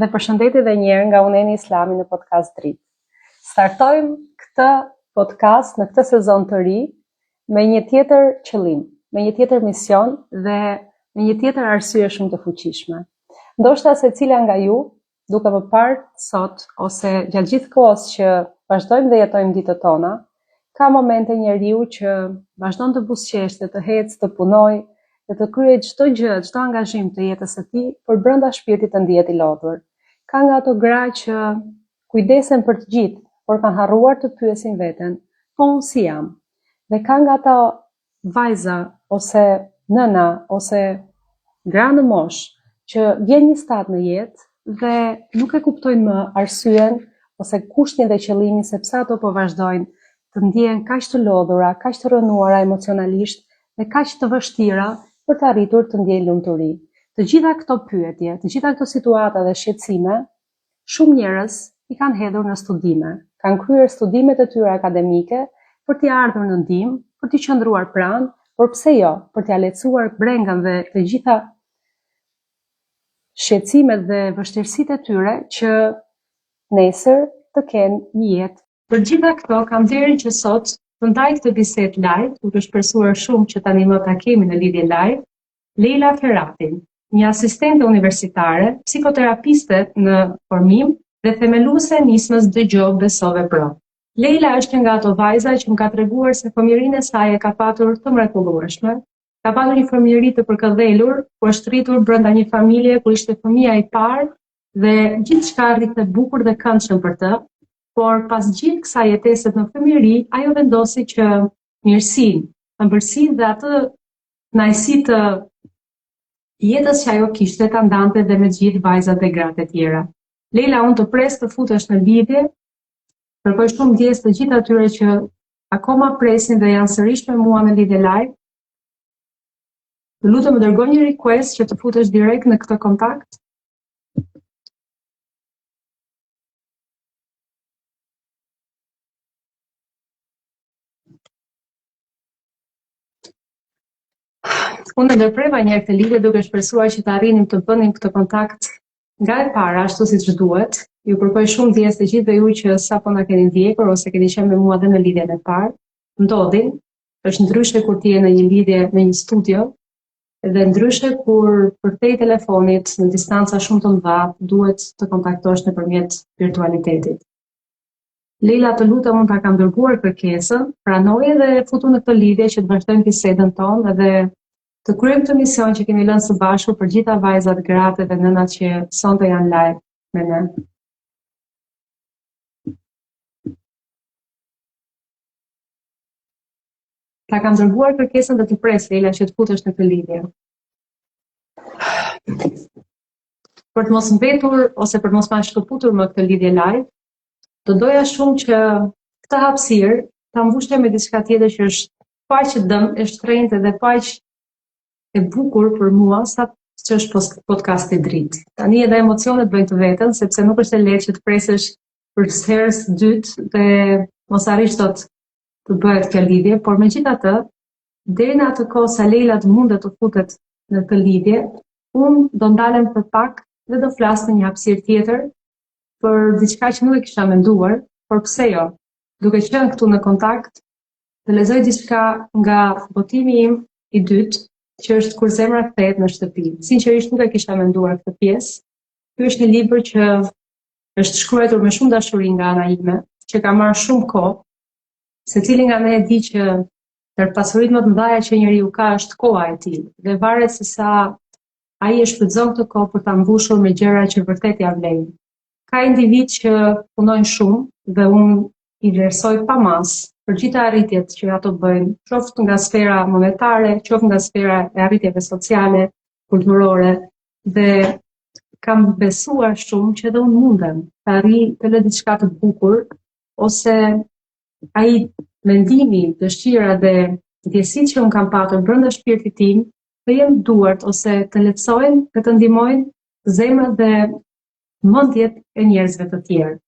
dhe përshëndetje edhe një herë nga Uneni Islami në podcast dritë. Startojmë këtë podcast në këtë sezon të ri me një tjetër qëllim, me një tjetër mision dhe me një tjetër arsye shumë të fuqishme. Ndoshta secila nga ju, duke më parë sot ose gjatë gjithë kohës që vazhdojmë dhe jetojmë ditët tona, ka momente njeriu që vazhdon të buzëqeshte, të ecë, të punojë, dhe të kryej çdo gjë, çdo angazhim të jetës së tij, por brenda shpirtit të ndihet i lodhur. Ka nga ato gra që kujdesen për të gjithë, por kanë harruar të pyesin veten, po unë si jam? Dhe ka nga ato vajza ose nëna ose gra në moshë që vjen një stad në jetë dhe nuk e kuptojnë më arsyen ose kushtin dhe qëllimin se pse ato po vazhdojnë të ndihen kaq të lodhura, kaq të rënuara emocionalisht dhe kaq të vështira për të arritur të ndjejnë lumturi. Të gjitha këto pyetje, të gjitha këto situata dhe shqetësime, shumë njerëz i kanë hedhur në studime, kanë kryer studimet e tyre akademike për t'i ardhur në ndihmë, për t'i qëndruar pranë, por pse jo, për t'ia lehtësuar brengën dhe të gjitha shqetësimet dhe vështirësitë e tyre që nesër të kenë një jetë. Për gjitha këto kam deri që sot të ndaj këtë bisedë live, duke shpresuar shumë që tani më ta kemi në lidhje live, Leila Ferratin, një asistente universitare, psikoterapiste në formim dhe themeluese e nismës Dëgjoj Besove Pro. Leila është nga ato vajza që më ka treguar se fëmijërinë e saj e ka patur të mrekullueshme, ka patur një fëmijëri të përkëdhelur, ku është rritur brenda një familje ku ishte fëmia i parë dhe gjithçka rrite bukur dhe këndshëm për të. Por pas gjithë kësaj jetese në fëmijëri, ajo vendosi që mirësinë, ëmbëlsinë dhe atë kënaqësi të jetës që ajo kishte ta ndante dhe me gjithë vajzat dhe gratë e tjera. Leila, unë të pres të futesh në lidhje, kërkoj shumë ndjes të gjithë atyre që akoma presin dhe janë sërish me mua në lidhje live. Të lutem më dërgoj një request që të futesh direkt në këtë kontakt. Unë ndërpreva një këtë lidhje duke shpresuar që të arrinim të bënim këtë kontakt nga e para, ashtu siç duhet. Ju kërkoj shumë ndjes të gjithëve ju që sapo na keni ndjekur ose keni qenë me mua dhe në lidhjen e parë. Ndodhin, është ndryshe kur ti je në një lidhje në një studio dhe ndryshe kur përtej telefonit në distanca shumë të mëdha duhet të kontaktosh nëpërmjet virtualitetit. Leila, të lutem, unë ta kam dërguar kërkesën, pranoje dhe futu në këtë lidhje që të vazhdojmë bisedën tonë dhe të kryejmë këtë mision që kemi lënë së bashku për gjitha vajzat, gratë dhe nënat që sonte janë live me ne. Ta kam dërguar kërkesën dhe të pres, Leila, që të futesh në këtë lidhje. Për të mos mbetur ose për të mos ma shkëputur më këtë lidhje live, të doja shumë që këtë hapësirë ta mbushte me diçka tjetër që është paq dëm, e shtrenjtë dhe paq e bukur për mua sa që është podcasti dritë. Tani edhe emocionet bëjnë të veten, sepse nuk është e lehtë që të presësh për herës së dytë dhe mos arrish dot të bëhet kjo lidhje, por megjithatë, deri në atë kohë sa Leila të mundet të futet në këtë lidhje, unë do ndalem për pak dhe do flas në një hapësirë tjetër për diçka që nuk e kisha menduar, por pse jo? Duke qenë këtu në kontakt, të lexoj diçka nga botimi im i dytë, që është Kur zemra kthehet në shtëpi. Sinqerisht nuk e kisha menduar këtë pjesë. Ky është një libër që është shkruar me shumë dashuri nga ana ime, që ka marrë shumë kohë. Secili nga ne e di që ndër pasuritë më të mëdha që njeriu ka është koha e tij, dhe varet se sa ai e shfrytëzon këtë kohë për ta mbushur me gjëra që vërtet ja vlejnë. Ka individ që punojnë shumë dhe unë i vlerësoj pa mas për gjitha arritjet që ato bëjnë, qoftë nga sfera monetare, qoftë nga sfera e arritjeve sociale, kulturore, dhe kam besuar shumë që edhe unë mundem të arrij të lë diçka të bukur, ose ai mendimi, dëshira dhe ndjesitë që unë kam patur brenda shpirtit tim, të jenë duart ose të lehtësojnë, të ndihmojnë zemrat dhe mendjet e njerëzve të tjerë.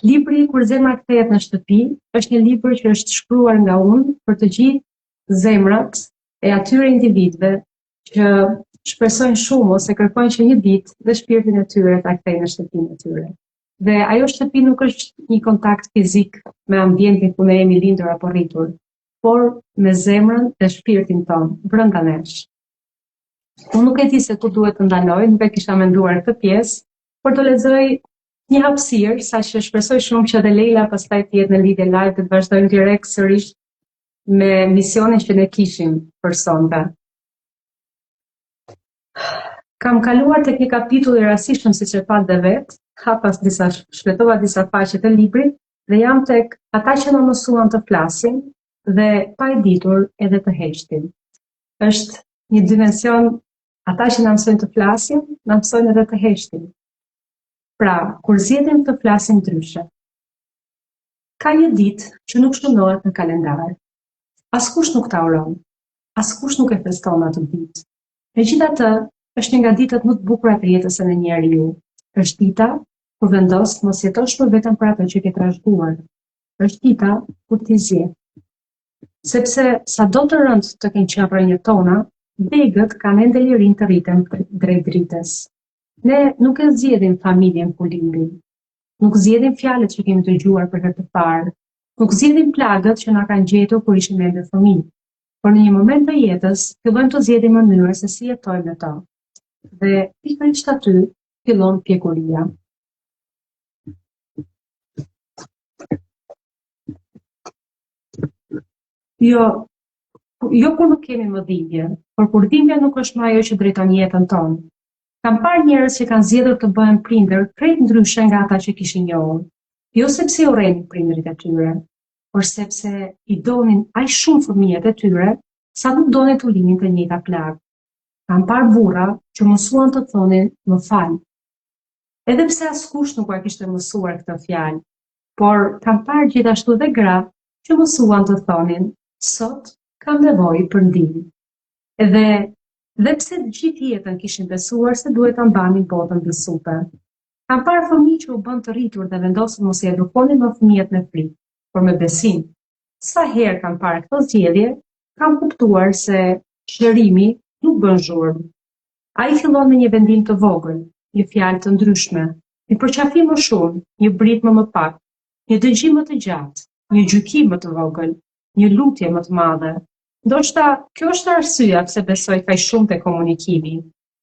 Libri Kur zemra kthehet në shtëpi është një libër që është shkruar nga unë për të gjithë zemrat e atyre individëve që shpresojnë shumë ose kërkojnë që një ditë dhe shpirtin e tyre ta kthejnë në shtëpinë e tyre. Dhe ajo shtëpi nuk është një kontakt fizik me ambientin ku ne jemi lindur apo rritur, por me zemrën dhe shpirtin ton brenda nesh. Unë nuk e di se ku duhet të ndaloj, nuk e kisha menduar këtë pjesë, por të lexoj një hapësirë, saqë shpresoj shumë që edhe Leila pastaj të jetë në lidhje live dhe të vazhdojmë direkt sërish me misionin që ne kishim për sonte. Kam kaluar tek një kapitull i rastishëm siç e pat dhe vetë, shpletova disa faqe të librit dhe jam tek ata që na mësuan të flasim dhe pa e ditur edhe të heqtin. Është një dimension, ata që na mësojnë të flasim, na mësojnë edhe të heqtin. Pra, kur zgjedhim të flasim ndryshe. Ka një ditë që nuk shënohet në kalendar. Askush nuk ta uron, askush nuk e feston atë ditë. Megjithatë, është një nga ditët më të bukura të jetës së një njeriu. Është dita kur vendos të mos jetosh për vetëm për ato që ke trashëguar. Është dita kur ti zgjedh. Sepse sado të rënd të kenë qenë rrënjët tona, degët kanë ende lirinë të rriten drejt dritës. Ne nuk e zgjedhim familjen ku lindim. Nuk zgjedhim fjalët që kemi dëgjuar për herë të parë. Nuk zgjedhim plagët që na kanë gjetur kur ishim ende fëmijë. Por në një moment të jetës, fillojmë të zgjedhim mënyrën se si jetojmë me to. Dhe pikërisht aty fillon pjekuria. Jo kur nuk kemi më dhimbje, por kur dhimbja nuk është më ajo që drejton jetën tonë. Kam parë njerëz që kanë zgjedhur të bëhen prindër krejt ndryshe nga ata që kishin njohur. Jo sepse i urrejnë prindërit e tyre, por sepse i donin aq shumë fëmijët e tyre, sa nuk donin të ulinin të njëjta plagë. Kam parë burra që mësuan të thonin më fal. Edhe pse askush nuk e kishte mësuar këtë fjalë, por kam parë gjithashtu dhe gra që mësuan të thonin sot kam nevojë për ndihmë. Dhe pse të gjithë jetën kishin besuar se duhet ta mbanin botën mbi supe. Kam parë fëmijë që u bën të rritur dhe vendosën mos i edukonin më fëmijët me frikë, por me besim. Sa herë kam parë këto zgjedhje, kam kuptuar se shërimi nuk bën zhurmë. Ai fillon me një vendim të vogël, një fjalë të ndryshme, një përqafim më shumë, një britmë më pak, një dëgjim më të gjatë, një gjykim më të vogël, një lutje më të madhe. Ndoshta kjo është arsyeja pse besoj kaq shumë te komunikimi,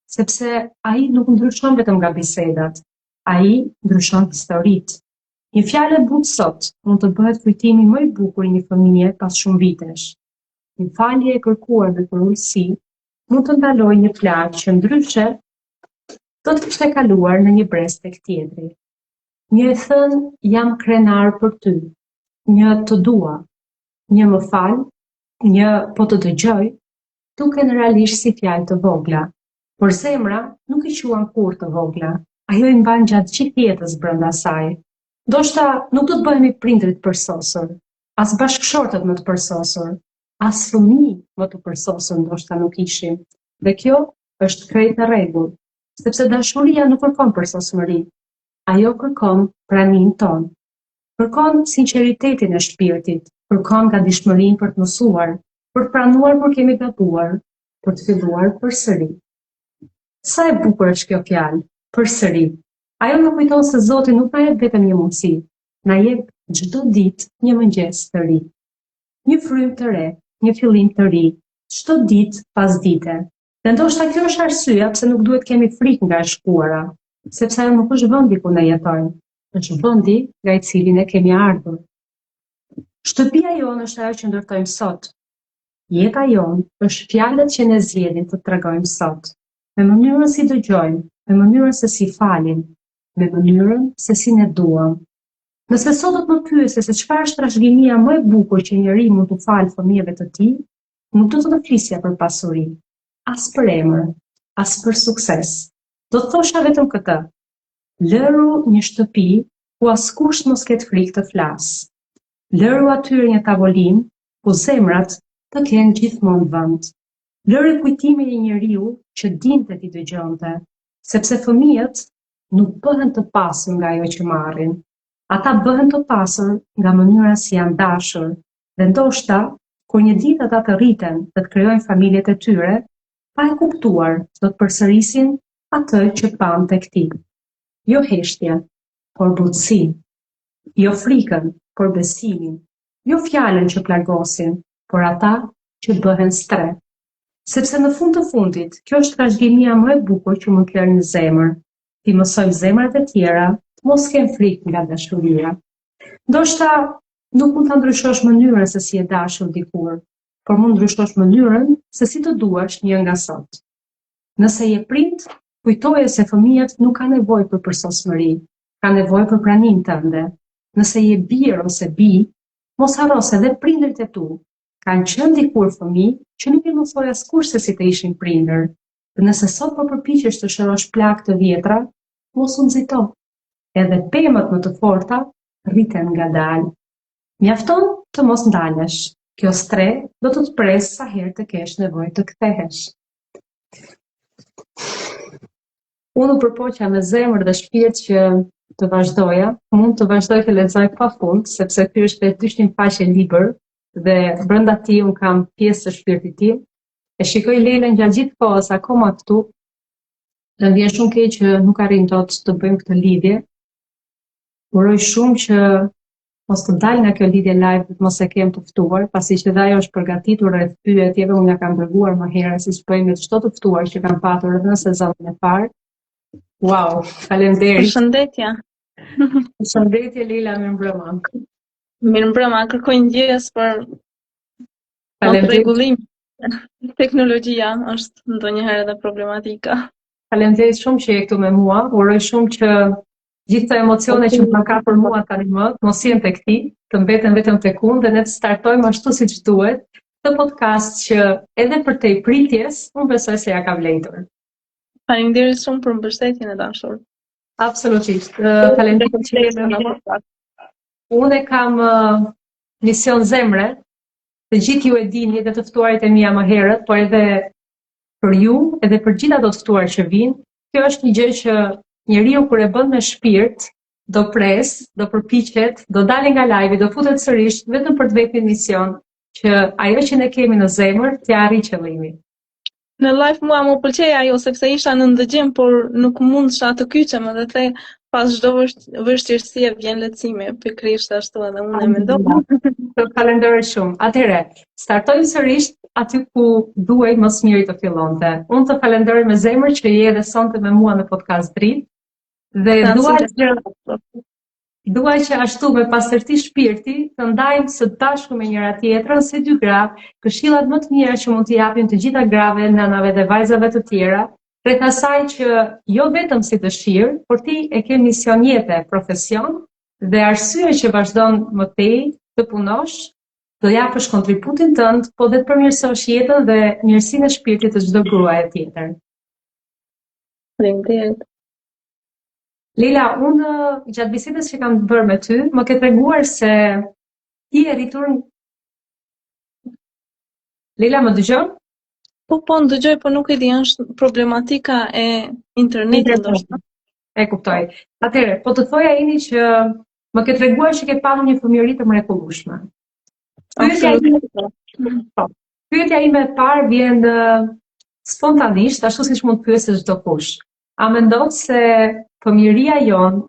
sepse ai nuk ndryshon vetëm nga bisedat, ai ndryshon historitë. Një fjalë e butë sot mund të bëhet kujtimi më i bukur i një fëmije pas shumë vitesh. Një falje e kërkuar me përulësi mund të ndalojë një plagë që ndryshe do të kishte kaluar në një brez tek tjetri. Një e thënë jam krenar për ty, një të dua, një më fal, një po të dëgjoj, duken realisht si fjalë të vogla, por zemra nuk i quan kurrë të vogla. Ajo i mban gjatë gjithë jetës brenda saj. Ndoshta nuk do të bëhemi prindrit përsosur, as bashkëshortët më të përsosur, as fëmijë më të përsosur ndoshta nuk ishim. Dhe kjo është krejt në rregull, sepse dashuria nuk kërkon përsosmëri. Ajo kërkon praninë tonë. Kërkon sinqeritetin e shpirtit, kërkon gatishmërinë për të mësuar, për të pranuar kur kemi gabuar, për të filluar përsëri. Sa e bukur është kjo fjalë, përsëri. Ajo më kujton se Zoti nuk na jep vetëm një mundësi, na jep çdo ditë një mëngjes të ri. Një frymë të re, një fillim të ri, çdo ditë pas dite. Dhe ndoshta kjo është arsyeja pse nuk duhet kemi frikë nga e shkuara, sepse ajo nuk është vendi ku ne jetojmë, është vendi nga i cilin e kemi ardhur. Shtëpia jonë është ajo që ndërtojmë sot. Jeta jonë është fjalët që ne zgjedhim të tregojmë sot, me mënyrën si dëgjojmë, me mënyrën se si falim, me mënyrën se si ne duam. Nëse sot do të më pyesë se çfarë është trashëgimia më e bukur që njeri mund të falë fëmijëve të tij, nuk do të flisja për pasuri, as për emër, as për sukses. Do të thosha vetëm këtë: lëru një shtëpi ku askush mos ketë frikë të flasë. Lëru atyre një tavolinë ku zemrat të kenë gjithmonë vend. Lëri kujtimin e një njeriu që dinte ti dëgjonte, sepse fëmijët nuk bëhen të pasur nga ajo që marrin. Ata bëhen të pasur nga mënyra si janë dashur, dhe ndoshta kur një ditë ata të rriten dhe të krijojnë familjet e tyre, pa e kuptuar, do të përsërisin atë që pan tek ti. Jo heshtje, por butësi. Jo frikën, por besimin. Jo fjalën që plagosin, por ata që bëhen stre. Sepse në fund të fundit, kjo është trashëgimia më e bukur që mund të lërë në zemër. Ti mësoj zemrat e tjera, të mos kenë frikë nga dashuria. Ndoshta nuk mund të ndryshosh mënyrën se si e dashur dikur, por mund ndryshosh mënyrën se si të duash një nga sot. Nëse je prind, kujtoje se fëmijët nuk kanë nevojë për përsosmëri, kanë nevojë për praninë tënde. Nëse je bir ose bi, mos harro se edhe prindërit e tu kanë qenë dikur fëmijë që nuk i mësoj askush se si të ishin prindër. Dhe nëse sot po përpiqesh të shërosh plagë të vjetra, mos u nxito. Edhe pemët më të forta rriten ngadalë. Mjafton të mos ndalesh. Kjo stre do të presë sa herë të kesh nevojë të kthehesh. Unë u përpoqja me zemër dhe shpirt që të vazhdoja, mund të vazhdoj të lexoj pafund, sepse ky është vetë 200 faqe libër dhe brenda tij un kam pjesë të shpirtit tim. E shikoj Lelën gjatë gjithë kohës akoma këtu. Dhe vjen shumë keq që nuk arrim dot të bëjmë këtë lidhje. Uroj shumë që mos të dal nga kjo lidhje live, të mos e kem të ftuar, pasi që dhe ajo është përgatitur rreth pyetjeve, unë ja kam dërguar më herë, siç bëjmë me çdo të ftuar që kam patur edhe në sezonin e parë. Wow, faleminderit. Përshëndetje. Përshëndetje Lila, mirëmbrëma. Mirëmbrëma, kërkoj ndjes për rregullim. Teknologjia është ndonjëherë edhe problematika. Faleminderit shumë që je këtu me mua. Uroj shumë që gjithë të emocione që më ka për mua tani më, mos jenë tek ti, të mbeten vetëm tek unë dhe ne të startojmë ashtu siç duhet, këtë podcast që edhe për te pritjes, unë besoj se ja ka vlejtur. Faleminderit shumë për mbështetjen e dashur. Absolutisht. Faleminderit që je me mua. Unë kam mision zemre. Të gjithë ju e dini dhe të ftuarit e mia më herët, por edhe për ju, edhe për gjithë ato të ftuar që vinë, kjo është një gjë që njeriu kur e bën me shpirt, do pres, do përpiqet, do dalë nga live, do futet sërish vetëm për të vetë mision, që ajo që ne kemi në zemër t'ja arrijë qëllimin. Në live mua më pëlqej ajo sepse isha në ndëgjim, por nuk mundesha të kyçem edhe the pas çdo vështirësie vjen lehtësimi, pikërisht ashtu edhe unë e mendoj. Të falenderoj shumë. Atëherë, startojmë sërish aty ku duhej më së miri të fillonte. Unë të falenderoj me zemër që je edhe sonte me mua në podcast dritë dhe dua që ashtu me pastërti shpirti të ndajmë së bashku me njëra tjetrën si dy gra, këshillat më të mira që mund t'i japim të gjitha grave, nënave dhe vajzave të tjera, rreth asaj që jo vetëm si dëshirë, por ti e ke mision jete, profesion dhe arsye që vazhdon më tej të punosh, do japësh kontributin tënd, po dhe të përmirësosh jetën dhe mirësinë e shpirtit të çdo gruaje tjetër. Faleminderit. Lila, unë gjatë bisedës që kam bërë me ty, më ke treguar se ti e rritur. Lila, më dëgjon? Po, ndëgjoj, po nuk e di, është problematika e internetit ndoshta. E kuptoj. Atëherë, po të thoja Ini që më ke treguar që ke pasur një fëmijëri të mrekullueshme. Pyetja ime e parë vjen spontanisht, ashtu siç mund të pyesësh çdo kush. A mendon se fëmijëria jon,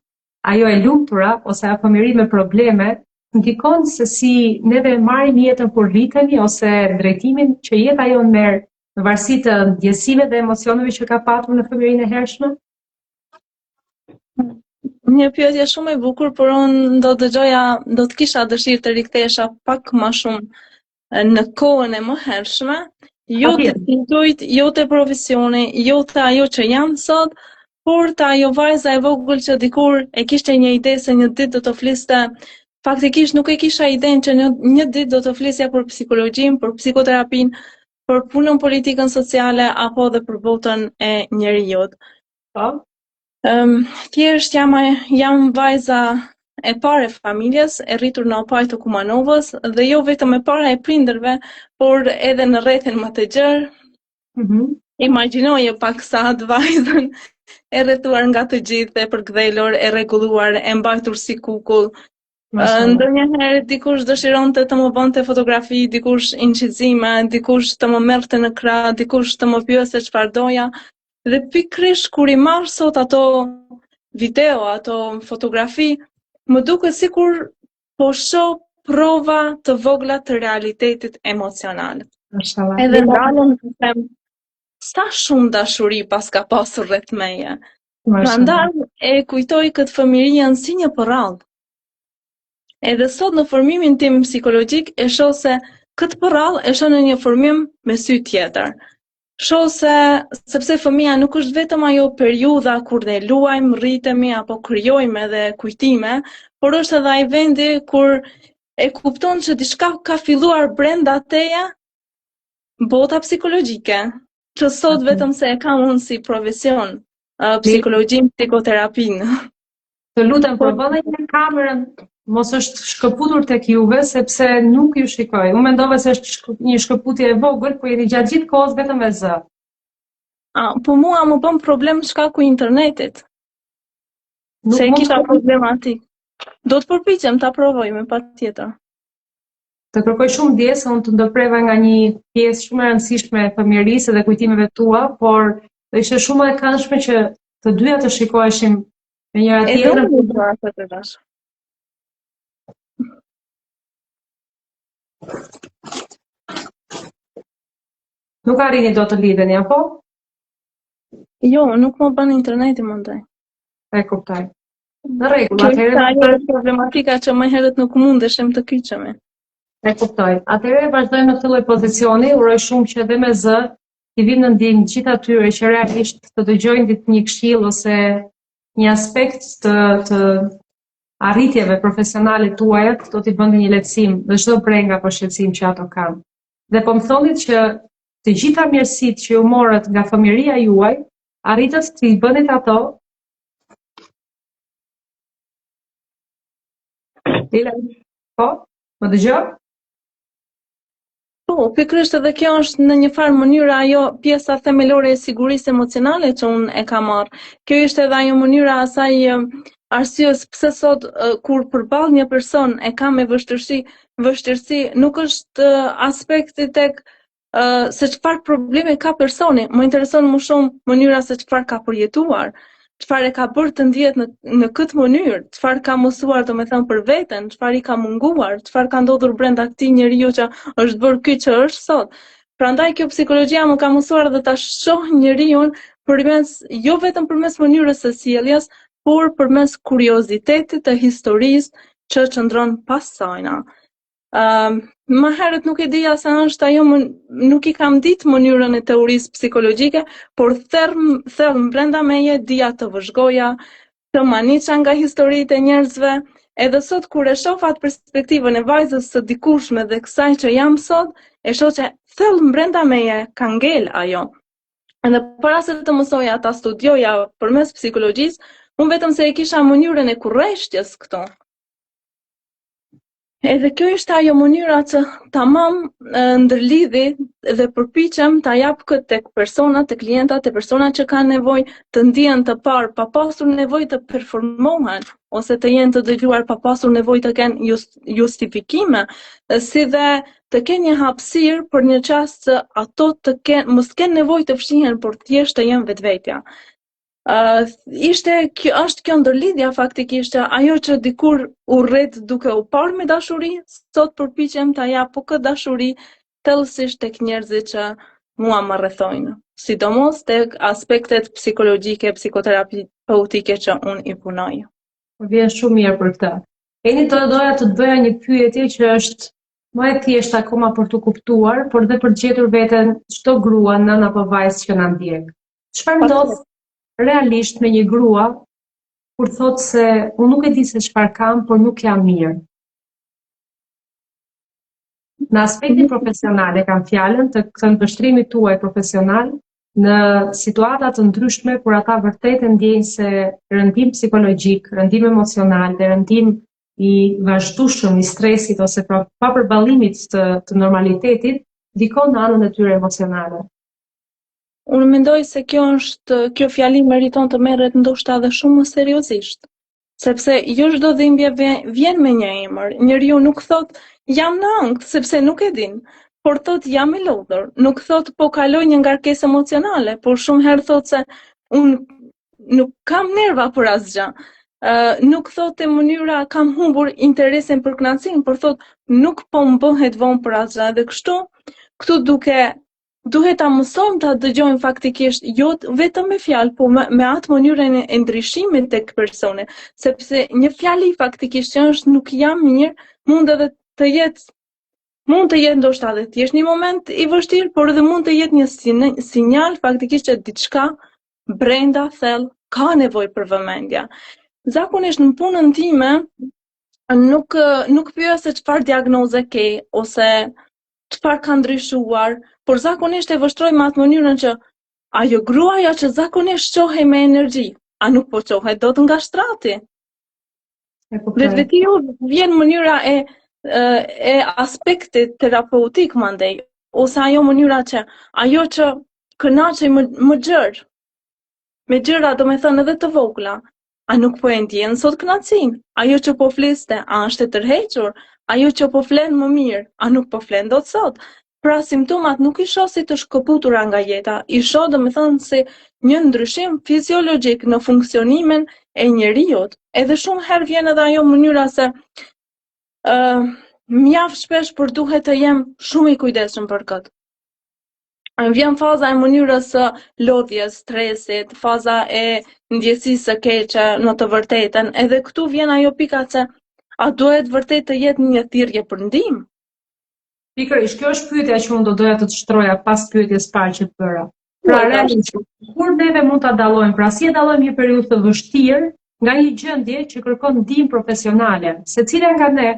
ajo e lumtura ose ajo fëmijëri me probleme, ndikon se si neve marrim jetën kur rritemi ose drejtimin që jeta jon merr në varësi të ndjesive dhe emocioneve që ka patur në fëmijërinë e hershme? Një pyetje shumë e bukur, por unë do të kisha dëshirë të rikthehesha pak më shumë në kohën e mëhershme, jo të titujt, jo të profesioni, jo të ajo që jam sot, por të ajo vajza e vogël që dikur e kishte një ide se një ditë do të fliste, faktikisht nuk e kisha idenë që një ditë do të flisja për psikologjinë, për psikoterapinë, për punën politikën sociale apo dhe për botën e njerëzit. Thjesht jam vajza e parë e familjes, e rritur në opaj të Kumanovës dhe jo vetëm e para e prindërve, por edhe në rrethin më të gjerë. Imagjinoje pak sa atë vajzën e rrethuar nga të gjithë, e përkdhelur, e rregulluar, e mbajtur si kukull. Ndonjëherë dikush dëshironte të më bënte fotografi, dikush incizime, dikush të më merrte në krah, dikush të më pyeste çfarë doja. Dhe pikërisht kur i marr sot ato video, ato fotografi, më duket sikur po shoh prova të vogla të realitetit emocional. Edhe ndalem të them, sa shumë dashuri pas ka pasur rreth meje. Prandaj e kujtoj këtë fëmijën si një porrall. Edhe sot në formimin tim psikologjik e shoh se këtë porrall e shoh në një formim me sy tjetër. Shoh se sepse fëmia nuk është vetëm ajo periudha kur ne luajmë, rritemi apo krijojmë edhe kujtime, por është edhe ai vendi kur e kupton që diçka ka filluar brenda teje, bota psikologjike, që sot vetëm se e kam unë si profesion, psikologjin, psikoterapinë. Të lutem, provoni një kamerën, mos është shkëputur tek juve, sepse nuk ju shikoj. Unë mendova se është një shkëputje e vogël, po jeni gjatë gjithë kohës vetëm me zë. Po mua më bën problem shkaku i internetit. Se e kisha problematik. Do të përpiqem ta provoj me patjetër. Të kërkoj shumë ndjesë, unë të ndërpreva nga një pjesë shumë e rëndësishme e fëmijërisë dhe kujtimeve tua, por do ishte shumë e këndshme që të dyja të shikoheshim me njëra tjetrën. Nuk arrini do të lidheni, apo? Jo, nuk më bën interneti mundaj. E kuptoj. Në rregull, atëherë ajo problematika që më herët nuk mundeshim të kyçemi. E kuptoj. Atëherë vazhdojmë në këtë lloj pozicioni, uroj shumë që edhe me zë t'i vinë në ndjenjë gjithë atyre që realisht të dëgjojnë ditë një këshill ose një aspekt të arritjeve profesionale tuaja, do t'i bënte një lehtësim dhe çdo breng apo shqetësim që ato kanë. Dhe po më thonit që të gjitha mirësitë që ju morët nga fëmijëria juaj, arritët t'i bënit ato. Po, më dëgjon? Po, pikërisht edhe kjo është në një farë mënyrë ajo pjesa themelore e sigurisë emocionale që unë e kam marrë. Kjo ishte edhe ajo mënyra asaj arsyes pse sot kur përball një person e ka me vështirësi nuk është aspekti tek se çfarë probleme ka personi, më intereson më shumë mënyra se çfarë ka përjetuar, çfarë e ka bërë të ndihet në këtë mënyrë, çfarë ka mësuar domethënë për veten, çfarë i ka munguar, çfarë ka ndodhur brenda këtij njeriu që është bërë ky që është sot. Prandaj kjo psikologjia më ka mësuar edhe ta shoh njeriu jo vetëm përmes mënyrës së sjelljes, por përmes kuriozitetit të historisë që qëndron pas sajna. Më herët nuk e dija se është ajo, nuk i kam ditë mënyrën e teorisë psikologjike, por thellë brenda meje dija të vëzhgoja, të maniqa nga historitë e njerëzve, edhe sot kur e shoh atë perspektivën e vajzës së dikushme dhe kësaj që jam sot, e shoh që thellë brenda meje ka ngel ajo. Edhe para se të mësoja ta studioja përmes psikologjisë, unë vetëm se e kisha mënyrën e kurreshtjes këto. Edhe kjo ishte ajo mënyra që tamam ndërlidhi dhe përpiqem ta jap këtë tek personat, tek klientat, tek personat që kanë nevojë të ndihen të parë pa pasur nevojë të performohen ose të jenë të dëgjuar pa pasur nevojë të kenë justifikime, si dhe të kenë një hapësirë për një çast që ato mos kenë nevojë të fshihen, por thjesht të jenë vetvetja. Është kjo ndërlidhja faktikisht ajo që dikur urret duke u parë me dashuri, sot përpiqem ta jap këtë dashuri thellësisht tek njerëzit që mua më rrethojnë, sidomos tek aspektet psikologjike, psikoterapeutike që unë i punoj. Vjen shumë mirë për këtë. Eni doja të bëja një pyetje që është më e thjeshtë akoma për të kuptuar, por dhe për të gjetur veten çdo grua, nën apo vajzë që na ndjek. Çfarë ndodh realisht me një grua kur thotë se unë nuk e di se çfarë kam, por nuk jam mirë? Në aspektin profesional e kam fjalën të këndvështrimit tuaj profesional në situata të ndryshme kur ata vërtet e ndjejnë se rëndim psikologjik, rëndim emocional dhe rëndim i vazhdueshëm i stresit ose pa përballimit të normalitetit ndikon në anën e tyre emocionale. Unë mendoj se kjo fjali meriton të merret ndoshta edhe shumë më seriozisht, Sepse jo çdo dhimbje vjen me një emër. Njeriu nuk thot jam në ankth, sepse nuk e din, por thot jam i lodhur. Nuk thot po kaloj një ngarkesë emocionale, por shumë herë thot se unë nuk kam nerva për asgjë. Nuk thot e mënyra kam humbur interesin për kënaqësinë, por thot nuk po më bëhet vonë për asgjë. Dhe këtu duhet ta mësojmë ta dëgjojmë faktikisht jo vetëm me fjalë, po me atë mënyrën e ndryshimit tek personi, sepse një fjali faktikisht që është nuk jam mirë, mund të jetë ndoshta edhe të jesh një moment i vështirë, por edhe mund të jetë një sinjal faktikisht që diçka brenda thellë ka nevojë për vëmendje. Zakonisht në punën time nuk pyes se çfarë diagnoze ke ose çfarë ka ndryshuar, por zakonisht e vështroj me atë mënyrën që ajo gruaja që zakonisht qohej me energji, a nuk po qohet dot nga shtrati? Vetvetiu vjen mënyra e aspektit terapeutik mandej, ose ajo mënyra që ajo që kënaqej më gjerë, me gjëra do me thënë edhe të vogla, a nuk po e ndjen sot kënaqësinë? Ajo që po fliste, a është e tërhequr? Ajo që po flen më mirë, a nuk po flen dot sot? Pra simptomat nuk i shoh si të shkëputura nga jeta, i shoh domethënë si një ndryshim fiziologjik në funksionimin e njeriut. Edhe shumë herë vjen edhe ajo mënyra se mjaft shpesh por duhet të jem shumë i kujdesshëm për këtë. Vjen faza e mënyrës së lodhjes, stresit, faza e ndjesisë së keqe në të vërtetën, edhe këtu vjen ajo pika se a duhet vërtet të jetë një thirrje për ndihmë? Pikërisht, kjo është pyetja që unë do doja të shtroja pas pyetjes parë që të bëra. Pra realisht, kur neve mund ta dallojmë, pra si e dallojmë një periudhë të vështirë nga një gjendje që kërkon ndihmë profesionale? Secila nga ne,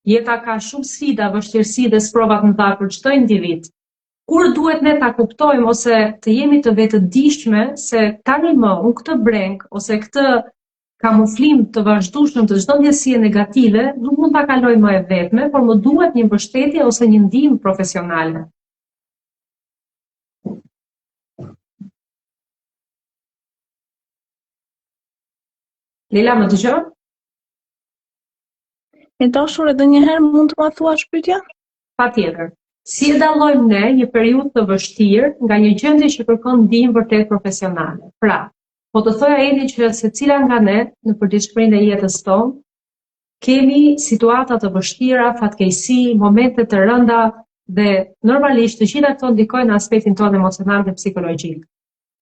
jeta ka shumë sfida, vështirësi dhe sprova të mëdha për çdo individ. Kur duhet ne ta kuptojmë ose të jemi të vetëdijshme se tani më unë këtë breng ose këtë kamuflim të vazhdueshëm të çdo ndjesie negative nuk mund ta kaloj më e vetme, por më duhet një mbështetje ose një ndihmë profesionale. Leila, më dëgjon? E dashur edhe një herë mund të ma thuash pyetja? Patjetër. Si e dallojmë ne një periudhë të vështirë nga një gjendje që kërkon ndihmë vërtet profesionale? Pra, po të thoja Edi që secila nga ne në përditshmërinë e jetës tonë kemi situata të vështira, fatkeqësi, momente të rënda dhe normalisht të gjitha këto ndikojnë në aspektin tonë emocional dhe psikologjik.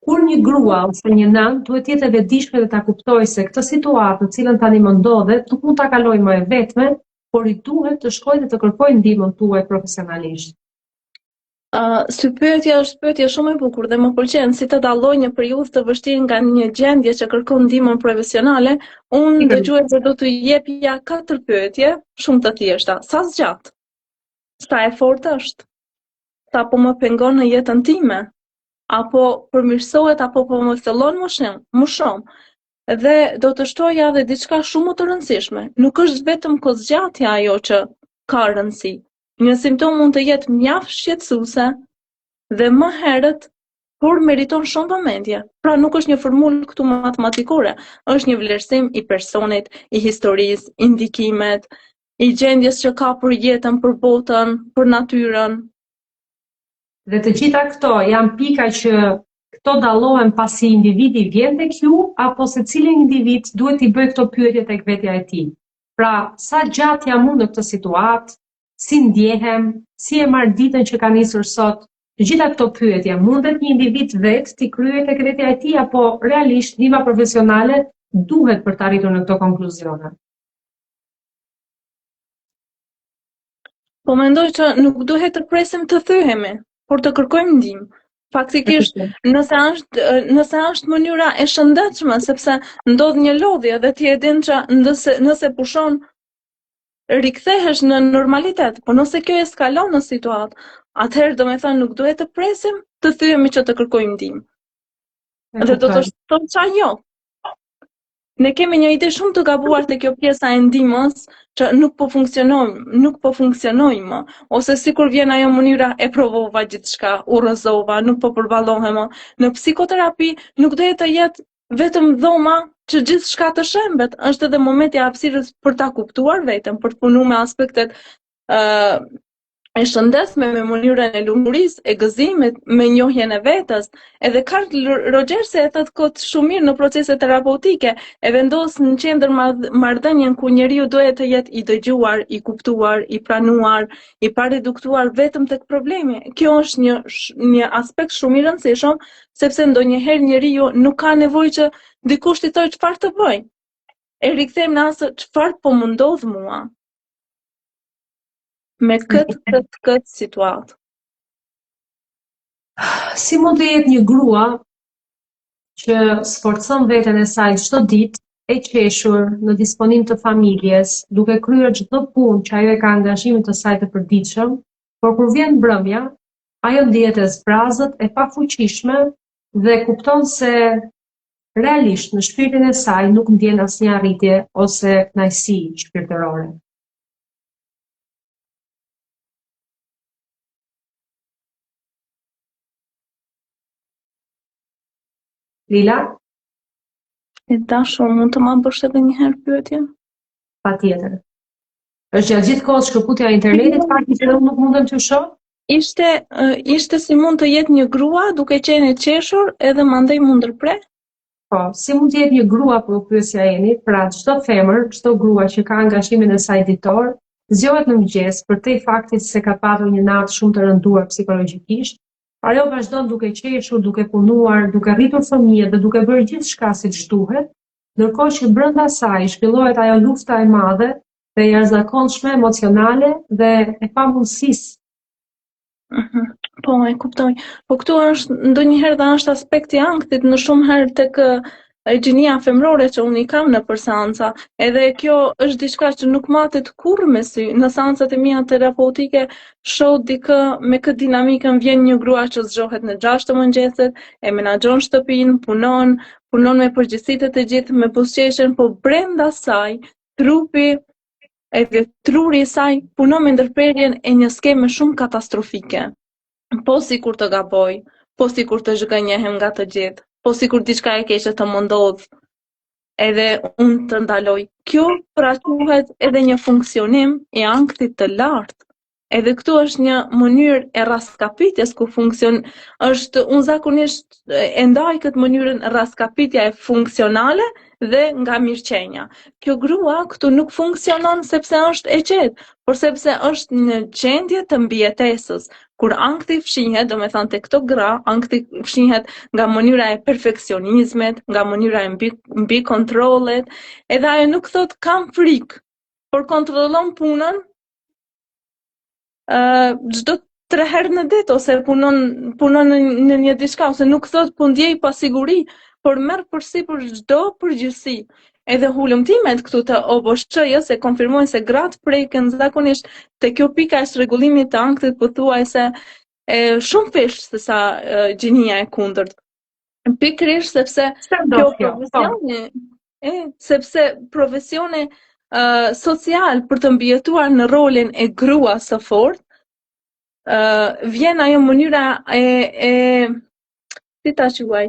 Kur një grua ose një nën duhet të jetë e vetëdijshme dhe ta kuptojë se këtë situatë në cilën tani më ndodhet nuk mund ta kaloj më e vetme, por i duhet të shkojë dhe të kërkojë ndihmën tuaj profesionalisht. Si pyetja është pyetje shumë e bukur dhe më pëlqen si të dalloj një periudhë të vështirë nga një gjendje që kërkon ndihmën profesionale. Unë dëgjues do t'u jepja 4 pyetje shumë të thjeshta. Sa zgjat? Sa e fortë është? Sa po më pengon në jetën time? Apo përmirësohet apo po më thellon më shumë? Dhe do të shtoja edhe diçka shumë më të rëndësishme. Nuk është vetëm kohëzgjatja ajo që ka rëndësi. Një simptom mund të jetë mjaft shqetësuese dhe më herët, por meriton shumë vëmendje. Pra nuk është një formulë këtu matematikore, është një vlerësim i personit, i historisë, i ndikimet, i gjendjes që ka për jetën, për botën, për natyrën. Dhe të gjitha këto janë pika që këto dallohen pasi individi vjen tek ju, apo secili individ duhet i bëjë këto pyetje tek vetja e tij. Pra, sa gjatë jam unë në këtë situatë? Si ndjehem, si e marr ditën që ka nisur sot? Të gjitha këto pyetje mundet një individ vetë t'i kryejë tek vetja e tij apo realisht ndihma profesionale duhet për të arritur në këto konkluzione? Po mendoj që nuk duhet të presim të thyhemi, por të kërkojmë ndihmë. Faktikisht, nëse është mënyra e shëndetshme, sepse ndodh një lodhje dhe ti e din që nëse pushon rikthehesh në normalitet, por nëse kjo eskalon në situatë, atëherë do me thënë nuk duhet të presim të thyhemi që të kërkojmë ndihmë. Dhe do të thotë qa jo. Ne kemi një ide shumë të gabuar te kjo pjesa e ndihmës, që nuk po funksionojmë, ose sikur vjen ajo mënyra e provova gjithçka, u rrëzova, nuk po përballohem. Në psikoterapi nuk duhet të jetë vetëm dhoma që gjithçka të shembet, është edhe momenti i hapësirës për ta kuptuar veten, për të punuar me aspektet e shëndetshme, me mënyrën e lumturisë, e gëzimit, me njohjen e vetes. Edhe Carl Rogers e thot kot shumë mirë në procese terapeutike, e vendos në qendër marrëdhënien ku njeriu duhet të jetë i dëgjuar, i kuptuar, i pranuar, i pareduktuar vetëm tek problemi. Kjo është një aspekt shumë i rëndësishëm, sepse ndonjëherë njeriu nuk ka nevojë që dikush t'i thojë çfarë të bëj. E rikthem në asë çfarë po më ndodh mua me këtë situatë. Si mund të jetë një grua që sforcon veten e saj çdo ditë e qeshur në disponim të familjes, duke kryer çdo punë që ajo e ka angazhimin të saj të përditshëm, por kur vjen mbrëmja, ajo ndihet e zbrazët, e pafuqishme dhe kupton se realisht në shpirtin e saj nuk ndjen asnjë arritje ose kënaqësi shpirtërore. Lila? E dashur, mund të ma bësh edhe një herë pyetjen? Patjetër. Është gjatë gjithë kohës shkëputja e internetit, fakti që unë nuk mundem të shoh? Ishte si mund të jetë një grua duke qenë e qeshur edhe mandej mund ndërpre? Po, si mund të jetë një grua po pyesja jeni, pra çdo femër, çdo grua që ka angazhimin e saj ditor, zgjohet në mëngjes përtej faktit se ka patur një natë shumë të rënduar psikologjikisht, ajo vazhdon duke qeshur, duke punuar, duke rritur fëmijë dhe duke bërë gjithçka siç duhet, ndërkohë që brenda saj shpillohet ajo lufta e madhe dhe e jashtëzakonshme emocionale dhe e pamundësisë. Po, e kuptoj. Po këtu është ndonjëherë dhe është aspekti i ankthit në shumë herë tek gjinia femrore që unë i kam në për seanca, edhe kjo është diçka që nuk matet kurrë me sy. Në seancat e mia terapeutike shoh dikë me këtë dinamikën, vjen një grua që zgjohet në 6 të mëngjesit, e menaxhon shtëpinë, punon me përgjegjësitë të gjithë, me buzëqeshjen, po brenda saj trupi edhe truri i saj punon me ndërprerjen e një skeme shumë katastrofike. Po sikur të gaboj, po sikur të zhgënjehem nga të gjithë, po sikur diçka e keqe të më ndodh, edhe unë të ndaloj. Kjo praquhet edhe një funksionim i ankthit të lartë. Edhe këtu është një mënyrë e raskapitjes ku unë zakonisht e ndaj këtë mënyrën raskapitja e funksionale dhe nga mirëqenia. Kjo grua këtu nuk funksionon sepse është e qetë, por sepse është në gjendje të mbijetesës, kur ankthi fshihet, do me thënë tek këto gra, ankthi fshihet nga mënyra e perfeksionizmit, nga mënyra e mbi kontrollet, edhe ajo nuk thot kam frikë, por kontrollon punën çdo 3 herë në ditë ose punon në një diçka, ose nuk thot po ndjej pasiguri, por merr përsipër çdo përgjegjësi. Edhe hulumtimet këtu të OBSH-s e konfirmojnë se gratë preken zakonisht te kjo pika e rregullimit të ankthit pothuajse shumë pesh se sa gjinia e kundërt. Pikërisht sepse sepse profesioni social për të mbijetuar në rolin e gruas së fortë, vjen ajo mënyra si ta quaj,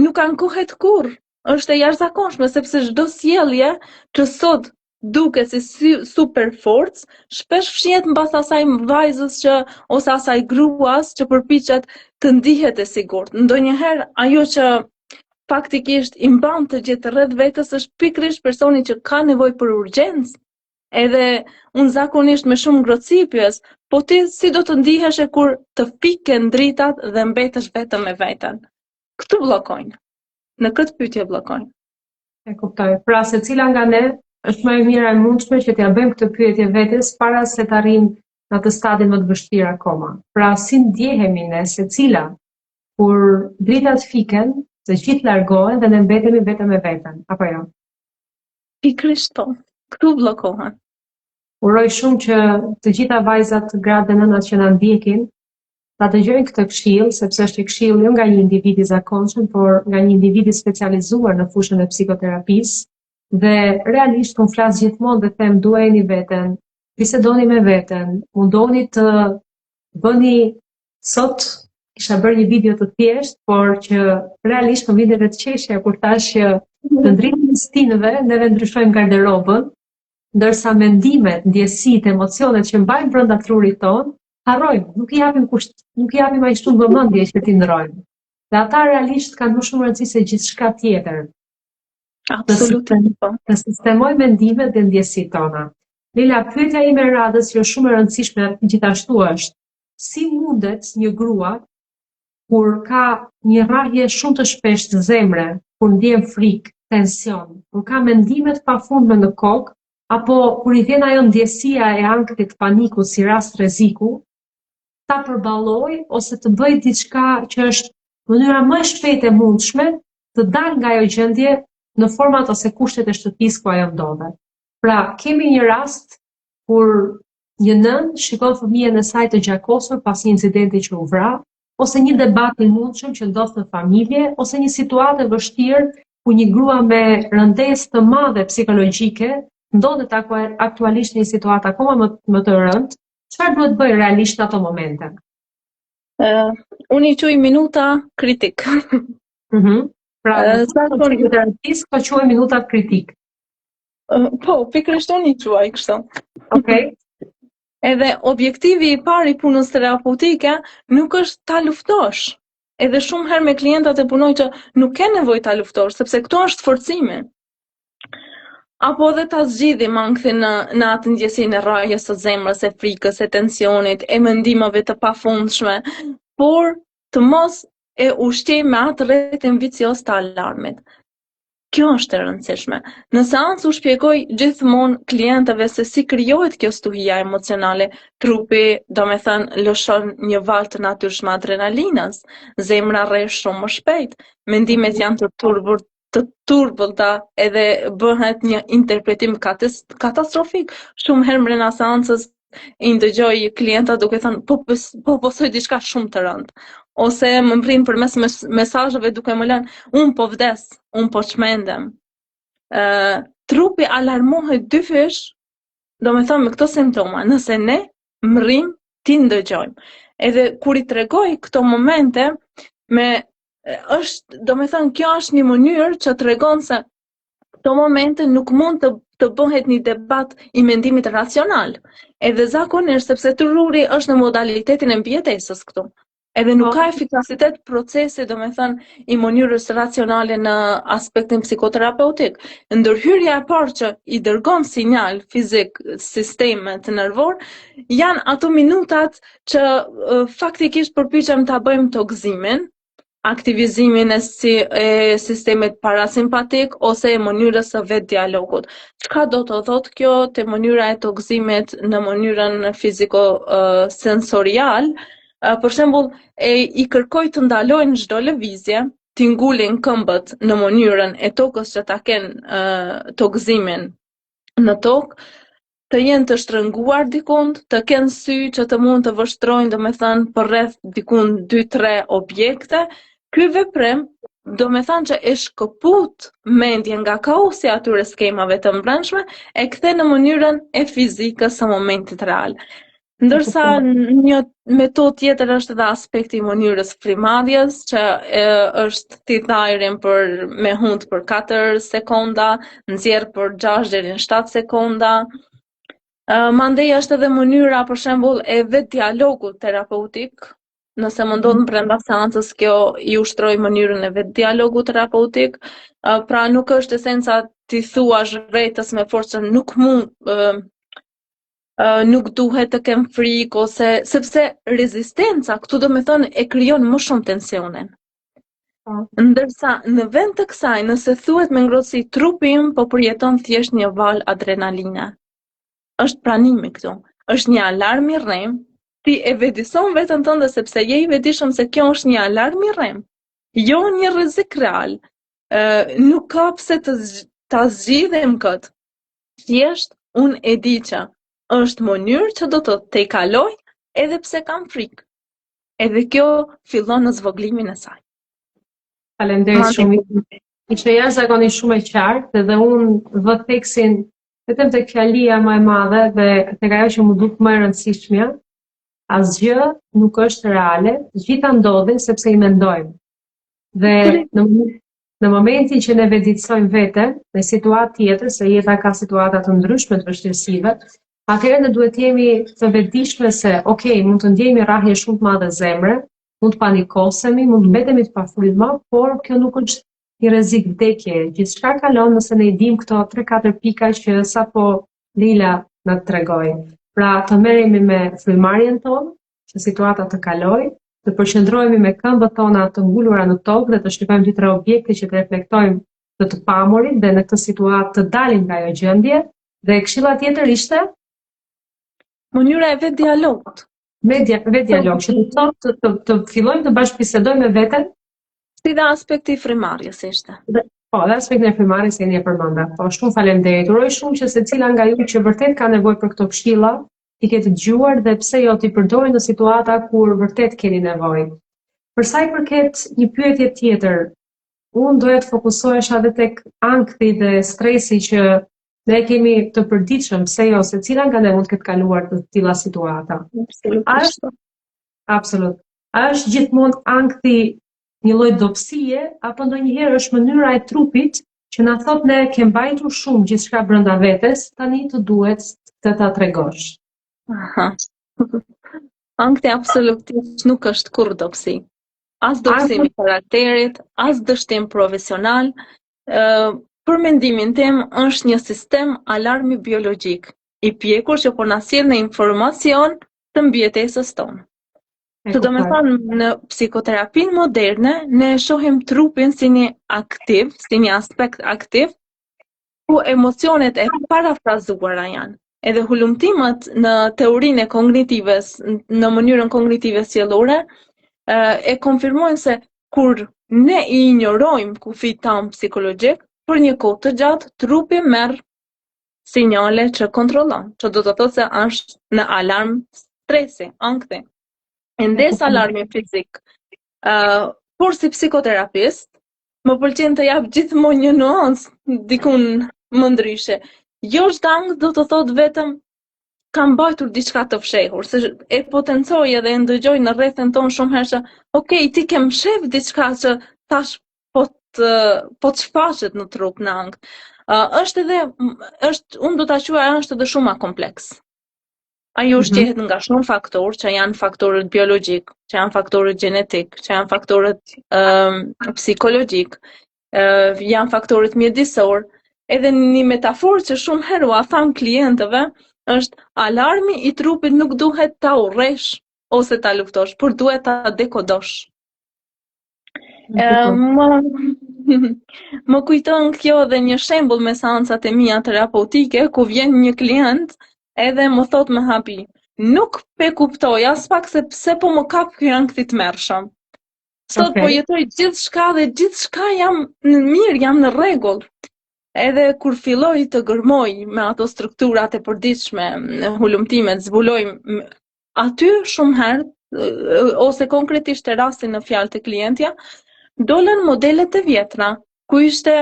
nuk ankohet kurrë. Është e jashtëzakonshme sepse çdo sjellje që sot duket si super forcë, shpesh fshihet mbas asaj vajzës ose asaj gruas që përpiqet të ndihet e sigurt. Ndonjëherë ajo që faktikisht i mban të gjithë rreth vetes është pikërisht personi që ka nevojë për urgjencë. Edhe unë zakonisht me shumë ngrohtësi pyes, po ti si do të ndihesh kur të piken dritat dhe mbetesh vetëm me veten? Këtu bllokojnë. Në këtë pyetje bllokojnë. E kuptoj. Pra secila nga ne është më e mira e mundshme që t'ja bëjmë këtë pyetje vetes para se të arrijmë në atë stadin më të vështirë akoma. Pra si ndjehemi ne secila kur dritat fiken, të gjithë largohen dhe ne mbetemi vetëm me veten, apo jo? Pikërisht po. Këtu bllokohen. Uroj shumë që të gjitha vajzat, gratë dhe nënat që na ndjekin ta dëgjojnë këtë këshill, sepse është një këshill jo nga një individ i zakonshëm, por nga një individ i specializuar në fushën e psikoterapisë. Dhe realisht unë flas gjithmonë dhe them duajeni veten, bisedoni me veten, mundoni të bëni sot kisha bërë një video të thjeshtë, por që realisht më vjen vetë qeshja kur thash që të ndritjen e stinëve, neve ndryshojmë garderobën, ndërsa mendimet, ndjesitë, emocionet që mbajmë brenda trurit tonë, harrojmë, nuk i japim aq shumë vëmendje që ti ndrojmë. Dhe ata realisht kanë më shumë rëndësi se gjithçka tjetër. Absolutisht po. Të sistemojmë mendimet dhe ndjesitë tona. Lila, pyetja ime e radhës që është shumë e rëndësishme gjithashtu është, si mundet një grua kur ka një rrahje shumë të shpeshtë zemre, kur ndjen frikë, tension, kur ka mendimet pafundme në kokë, apo kur i vjen ajo ndjesia e ankthit, panikut si rast rreziku, ta përballoj ose të bëj diçka që është mënyra më e shpejtë e mundshme të dalë nga ajo gjendje në format ose kushtet e shtëpisë ku ajo ndodhet. Pra, kemi një rast kur një nën shikon fëmijën e saj të gjakosur pas një incidenti që u vra, ose një debat i mundshëm që ndodh në familje, ose një situatë e vështirë ku një grua me rëndesë të madhe psikologjike ndodhet aktualisht në një situatë akoma më të rëndë. Çfarë duhet bëj realisht në ato momente? Unë i quaj minuta kritik. Pra, psikoterapist, po quaj minutat kritik. Po, pikërisht unë i quaj kështu. Okej. Edhe objektivi i parë i punës terapeutike nuk është ta luftosh. Edhe shumë herë me klientat e punoj që nuk ke nevojë ta luftosh, sepse këto është forcimi. Apo edhe ta zgjidhim ankthin në atë ndjesinë e rrahjes së zemrës, e frikës, e tensionit, e mendimeve të pafundshme, por të mos e ushqej me atë rrethin vicioz të alarmit. Kjo është e rëndësishme. Në seancë u shpjegoj gjithmonë klientëve se si krijohet kjo stuhia emocionale. Trupi, domethënë, lëshon një valë të natyrshme adrenalinës, zemra rre shumë më shpejt, mendimet janë të turbullta edhe bëhet një interpretim katastrofik. Shumë herë brenda seancës i ndëgjoj klienta duke thënë po posoj diçka shumë të rëndë. Ose më mbrin përmes mesazheve duke më lënë, unë po vdes, unë po çmendem. Trupi alarmohet dy fish, domethënë me këto simptoma, nëse ne mrrim ti ndëgjojmë. Edhe kur i tregoj këto momente domethënë kjo është një mënyrë që tregon se këto momente nuk mund të bëhet një debat i mendimit racional. Edhe zakonisht sepse truri është në modalitetin e mbijetesës këtu. Edhe nuk ka efikasitet procesi, domethënë, i mënyrës racionale në aspektin psikoterapeutik. Ndërhyrja e parë që i dërgon sinjal fizik sistemet nervor janë ato minutat që faktikisht përpiqem ta bëjmë tokëzimin, aktivizimin e sistemit parasimpatik ose e mënyrës së vetë dialogut. Çka do të thotë kjo te mënyra e tokëzimit në mënyrën fiziko-sensorial? Për shembull, i kërkoj të ndalojnë çdo lëvizje, t'i ngulin këmbët në mënyrën e tokës që ta kenë tokëzimin në tokë, të jenë të shtrënguar dikund, të kenë sy që të mund të vështrojnë, domethënë, për rreth dikund 2-3 objekte. Ky veprim, domethënë që e shkëput mendjen nga kaosi atyre skemave të brendshme, e kthe në mënyrën e fizikës së momentit real. Ndërsa një metodë tjetër është edhe aspekti i mënyrës frymëdhjes, që është ti thajrin me hund për 4 sekonda, nxjerr për 6 deri në 7 sekonda. Mandej është edhe mënyra, për shembull, e vetë dialogut terapeutik. Nëse më ndodh brenda seancës, kjo i ushtroj mënyrën e vetë dialogut terapeutik. Pra nuk është esenca ti thuash vetes me forcë nuk duhet të kem frikë ose sepse rezistenca këtu domethënë e krijon më shumë tensionin. Ndërsa në vend të kësaj, nëse thuhet me ngrohtësi trupi im po përjeton thjesht një val adrenaline. Është pranimi këtu. Është një alarm i rrem. Ti e vetëson veten tënde sepse je i vetëdijshëm se kjo është një alarm i rrem. Jo një rrezik real. Nuk ka pse ta zgjidhem kët. Thjesht unë e di që është mënyrë që do të te kaloj edhe pse kam frikë. Edhe kjo fillon në zvoglimin e saj. Faleminderit shumë. Ishte jashtëzakonisht shumë e qartë dhe unë vë theksin vetëm tek fjalia më e madhe dhe tek ajo që më duk më e rëndësishmja, asgjë nuk është reale, të gjitha ndodhin sepse i mendojmë. Dhe Në momentin që ne veditsojmë veten në situatë tjetër, se jeta ka situata të ndryshme të vështirësive, atëherë ne duhet jemi të vetëdijshme se, okay, mund të ndjejmë rrahje shumë të madhe zemre, mund të panikosemi, mund të mbetemi të pafrymë, por kjo nuk është një rrezik vdekje. Gjithçka kalon nëse ne i dim këto 3-4 pika që sapo Lila na tregoi. Pra, të merremi me frymarrjen tonë, që situata të kalojë, të përqendrohemi me këmbët tona të mbulura në tokë dhe të shqipojmë 2-3 objekte që të reflektojmë të pamurit dhe në këtë situatë të dalim nga ajo gjendje. Dhe këshilla tjetër ishte mënyra e vet dialogut. Vet dialog, që do të thotë të fillojmë të bashkëbisedojmë me veten. Si dhe aspekti i frymarrjes ishte. Po, dhe aspektin e frymarrjes e një përmenda. Po, shumë faleminderit. Uroj shumë që secila nga ju që vërtet ka nevojë për këto këshilla, i ketë dëgjuar dhe pse jo t'i përdori në situata kur vërtet keni nevojë. Për sa i përket një pyetje tjetër, unë doja të fokusohesha edhe tek ankthi dhe stresi që ne kemi të përditshëm, pse jo, secila nga ne mund të ketë kaluar të tilla situata. Absolut. A është gjithmonë ankthi një lloj dobësie apo ndonjëherë është mënyra e trupit që na thot ne ke mbajtur shumë gjithçka brenda vetes, tani të duhet të ta tregosh. Aha. Ankthi absolutisht nuk është kur dobësi. As dobësimi karakterit, as dështim profesional. Për mendimin tim është një sistem alarmi biologjik i pjekur që po na sjell në informacion të mbijetesës tonë. Të do me thonë, në psikoterapinë moderne, ne shohim trupin si një aktiv, si një aspekt aktiv, ku emocionet e parafrazuara janë. Edhe hulumtimet në teorinë e kognitives, në mënyrën kognitive sjellore, e konfirmojnë se kur ne i injorojmë kufit tanë psikologjik, për një kohë të gjatë, trupi merr sinjale që kontrollon, që do të thotë se është në alarm stresi, ankthi. Ndes alarmi fizik. Por si psikoterapist, më pëlqen të jap gjithmonë një nuancë dikun më ndryshe. Jo çdo ankth do të thotë vetëm kam mbajtur diçka të fshehur, se e potencoj edhe e ndëgjoj në rrethin ton shumë herë që, okay, ti ke mshef diçka që tash po të shfaqet në trup në ankth. Unë do ta quaj është edhe shumë më kompleks. Ajo ushqehet nga shumë faktorë, që janë faktorët biologjik, që janë faktorët gjenetik, që janë faktorët psikologjik, janë faktorët mjedisor, edhe një metaforë që shumë herë ua tham klientëve, është alarmi i trupit nuk duhet ta urresh ose ta luftosh, por duhet ta dekodosh. Më kujton kjo dhe një shembull me seancat e mia terapeutike, ku vjen një klient edhe më thot me hapi, nuk pe kuptoj as pak se pse po më kap ky ankthi të tmerrshëm. Sot po jetoj gjithçka dhe gjithçka jam në mirë, jam në rregull. Edhe kur filloj të gërmoj me ato strukturat e përditshme, hulumtimet, zbuloj aty shumë herë ose konkretisht e rastin në fjalë të klientja, dolën modelet e vjetra, ku ishte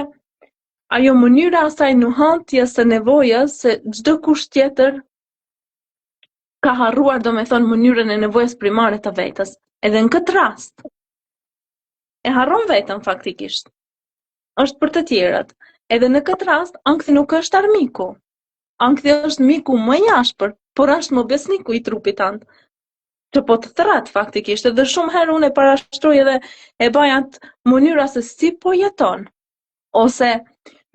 ajo mënyra asaj nuhantjes së nevojës se çdo kush tjetër ka harruar, do me thonë, mënyrën e nevojës primare të vetës. Edhe në këtë rast, e harron vetën faktikisht. Është për të tjerët. Edhe në këtë rast, ankthi nuk është armiku. Ankthi është miku më i ashpër, por është më besniku i trupit tënd. Që po të thret faktikisht, edhe shumë herë unë e parashtroj edhe e baj atë mënyra se si po jeton, ose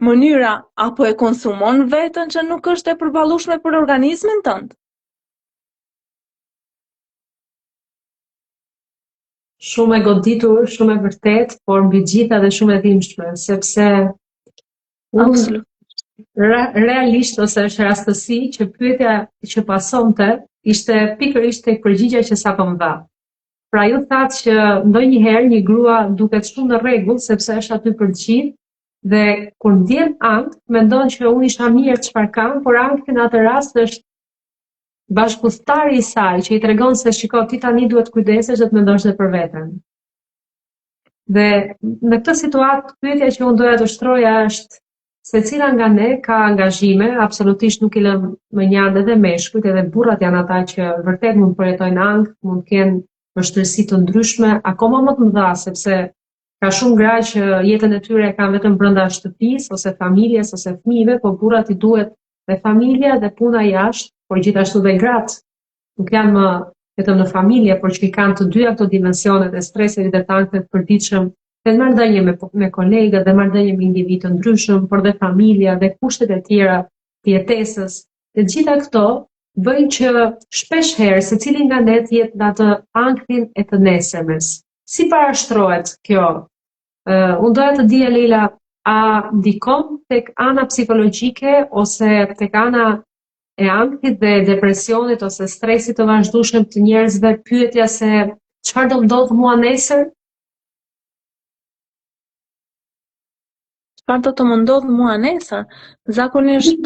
mënyra apo e konsumon veten që nuk është e përballueshme për organizmin tënd. Shumë e goditur, shumë e vërtet, por mbi gjitha dhe shumë e dhimbshme, sepse realisht ose është rastësi që pyetja që pasonte ishte pikërisht tek përgjigjja që sapo më dha. Pra ju thatë që ndonjëherë një grua duket shumë në rregull sepse është aty për të gjithë dhe kur ndjen ankth mendon që unë isha mirë çfarë kam, por ankthi në atë rast është bashkëpunëtari i saj që i tregon se shiko ti tani duhet kujdesesh dhe të mendosh edhe për veten. Dhe në këtë situatë pyetja që unë doja të shtroja është secila nga ne ka angazhime, absolutisht nuk i lëm më njanë edhe meshkujt, edhe burrat janë ata që vërtet mund përjetojnë ankth, mund të kenë vështirësi të ndryshme, akoma më të mëdha sepse Ka shumë gra që jetën e tyre kanë vetëm brenda shtëpisë ose familjes ose fëmijëve, po burrat I duhet dhe familja dhe puna jashtë, por gjithashtu dhe gratë. Nuk janë më vetëm në familje, por që I kanë të dyja këto dimensionet e stresit dhe të ankthjet të përditshëm, dhe marrëdhënie me kolegët, dhe marrëdhënie me individë të ndryshëm, por dhe familja dhe kushtet e tjera të jetesës. Dhe gjitha këto bëjnë që shpesh herë secili nga ne të jetë në atë ankthin e të nesërmes. Si parashtrohet kjo? Unë doja të dija Leila, a ndikon tek ana psikologjike ose tek ana e ankthit dhe depresionit ose stresit të vazhdueshëm të njerëzve pyetja se çfarë do ndodh mua nesër? Çfarë do të më ndodh mua nesër? Zakonisht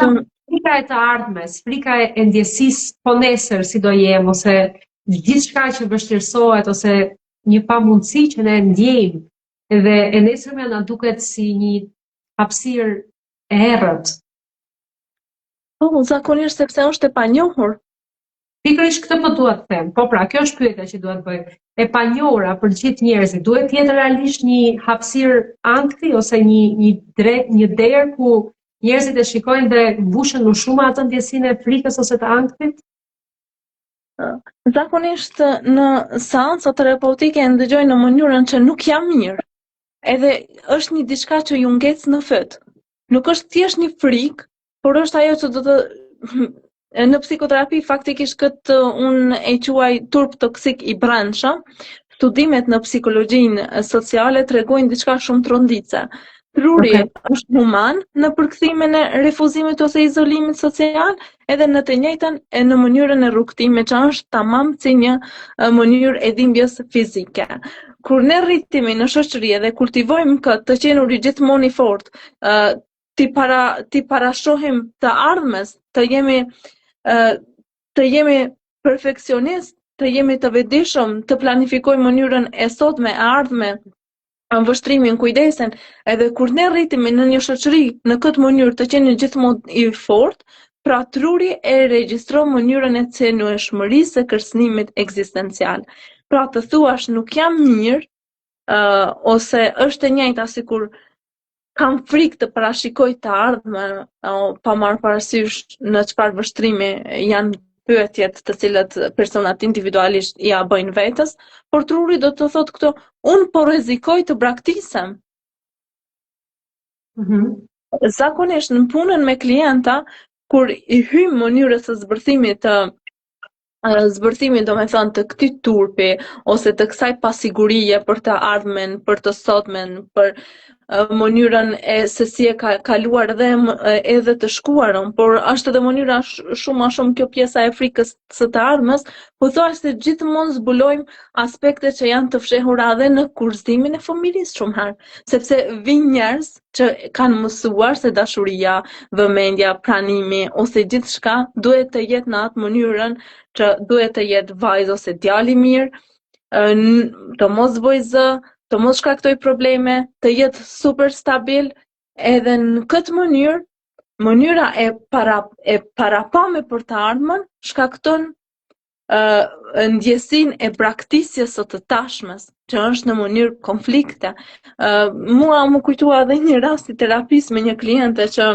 frika e të ardhmes, frika e ndjesisë po nesër si do jem, ose gjithçka që vështirësohet, ose një pamundësi që ne ndjejmë, edhe e nesërmja na duket si një hapësirë e errët. Po, zakonisht sepse është e panjohur. Pikërisht këtë po dua të them. Po pra, kjo është pyetja që duhet bëj. E panjohura për gjithë njerëzit, duhet të jetë realisht një hapësirë ankthi ose një derë ku njerëzit e shikojnë dhe mbushën më shumë atë ndjesinë e frikës ose të ankthit? Zakonisht në seanca terapeutike ndëgjoj në mënyrën që nuk jam mirë. Edhe është një diçka që ju ngec në fyt. Nuk është thjesht një frikë, por është ajo që do të në psikoterapi faktikisht këtë unë e quaj turp toksik I brendshëm. Studimet në psikologjinë sociale tregojnë diçka shumë tronditse. Truri është human në përkthimin e refuzimit ose izolimit social, edhe në të njëjtën e në mënyrën e rrugtimit që është tamam si një mënyrë e dhimbjes fizike. Kur ne rritemi në shoqëri dhe kultivojmë këtë të qenuri gjithmonë I fortë, ti parashohim të ardhmes, të jemi perfeksionist, të jemi të vetëdijshëm, të planifikojmë mënyrën e sotme e ardhme, vështrimin, kujdesen, edhe kur ne rritemi në një shoqëri në këtë mënyrë të qenë gjithmonë I fortë, pra truri e regjistron mënyrën e cenueshmërisë së kërcënimit ekzistencial. Pra të thuash nuk jam mirë, ose është e njëjta sikur kam frikë të parashikoj të ardhmen, pa marrë parasysh në çfarë vështrimi janë pyetjet të cilët personat individualisht ja bëjnë vetës, por truri do të thotë këto, unë po rrezikoj të braktisem. Zakonisht në punën me klienta, kur I hyjmë mënyrës së zbërthimit do me thënë të këtij turpi, ose të kësaj pasigurie për të ardhmen, për të sotmen, për mënyrën e se si e ka kaluar edhe të shkuarën, por është edhe mënyra shumë kjo pjesa e frikës së të ardhmes, po thuash se gjithmonë zbulojmë aspekte që janë të fshehura edhe në kurzimin e fëmirisë shumë herë, sepse vinë njerëz që kanë mësuar se dashuria, vëmendja, pranimi ose gjithçka duhet të jetë në atë mënyrën që duhet të jetë vajzë ose djalë I mirë, të mos bëjë zë, të mos shkaktoj probleme, të jetë super stabil, edhe në këtë mënyra e parapame për të ardhmen, shkakton ndjesinë e braktisjes së të tashmes, që është në mënyrë konflikte. Mua më kujtua edhe një rast I terapisë me një kliente që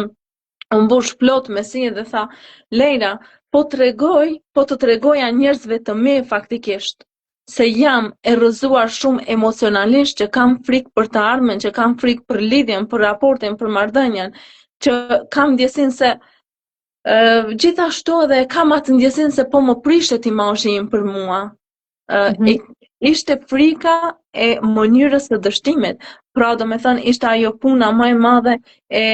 më mbush plot me si dhe tha, Leila, po të tregoja njerëzve të mi faktikisht, se jam e rrëzuar shumë emocionalisht, që kam frikë për të ardhmen, që kam frikë për lidhjen, për raportin, për marrëdhënien, që kam ndjesinë se gjithashtu edhe kam atë ndjesinë se po më prishet imazhi im për mua. Ishte frika e mënyrës së dështimit. Pra do me thënë ishte ajo puna më e madhe e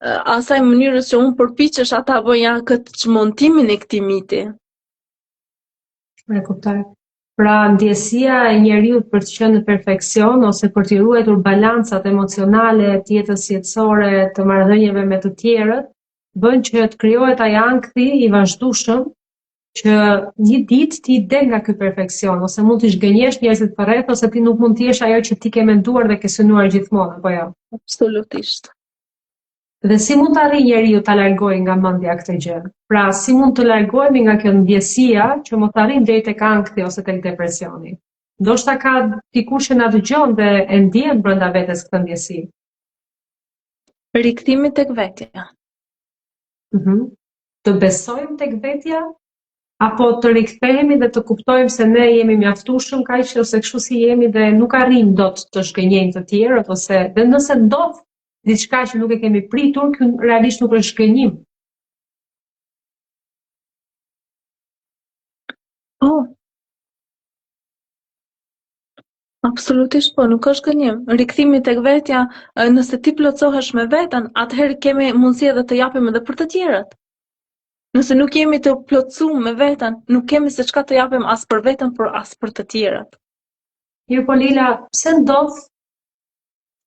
asaj mënyrës që unë përpiqesh ata bëja këtë çmontimin e këtij miti. E kuptoj. Pra ndjesia e njeriut për të qenë në perfeksion ose për të ruajtur balancat emocionale të jetës jetësore, të marrëdhënieve me të tjerët, bën që të krijohet ai ankthi I vazhdueshëm që një ditë ti del nga ky perfeksion, ose mund të zhgënjesh njerëzit përreth, ose ti nuk mund të jesh ajo që ti ke menduar dhe ke synuar gjithmonë, apo jo? Absolutisht. Dhe si mund të arrijë njeriu ta largojë nga mendja këtë gjë? Pra, si mund të largohemi nga kjo ndjesia që mos arrijmë deri tek ankthi ose tek depresioni? Ndoshta ka dikush që na dëgjon dhe e ndjen brenda vetes këtë ndjesi. Rikthimi tek vetja. Të besojmë tek vetja, apo të rikthehemi dhe të kuptojmë se ne jemi mjaftueshëm kaq ose kështu si jemi dhe nuk arrijmë dot të shkënjejmë të tjerët, ose dhe nëse ndodh diçka që nuk e kemi pritur, ky realisht nuk është shkënjim. Po. Absolutisht po, nuk është gënjem. Rikthimi tek vetja, nëse ti plotësohesh me veten, atëherë kemi mundësi edhe të japim edhe për të tjerët. Nëse nuk jemi të plotësuar me veten, nuk kemi se çka të japim as për veten, por as për të tjerët. Mirë po Lila, pse ndodh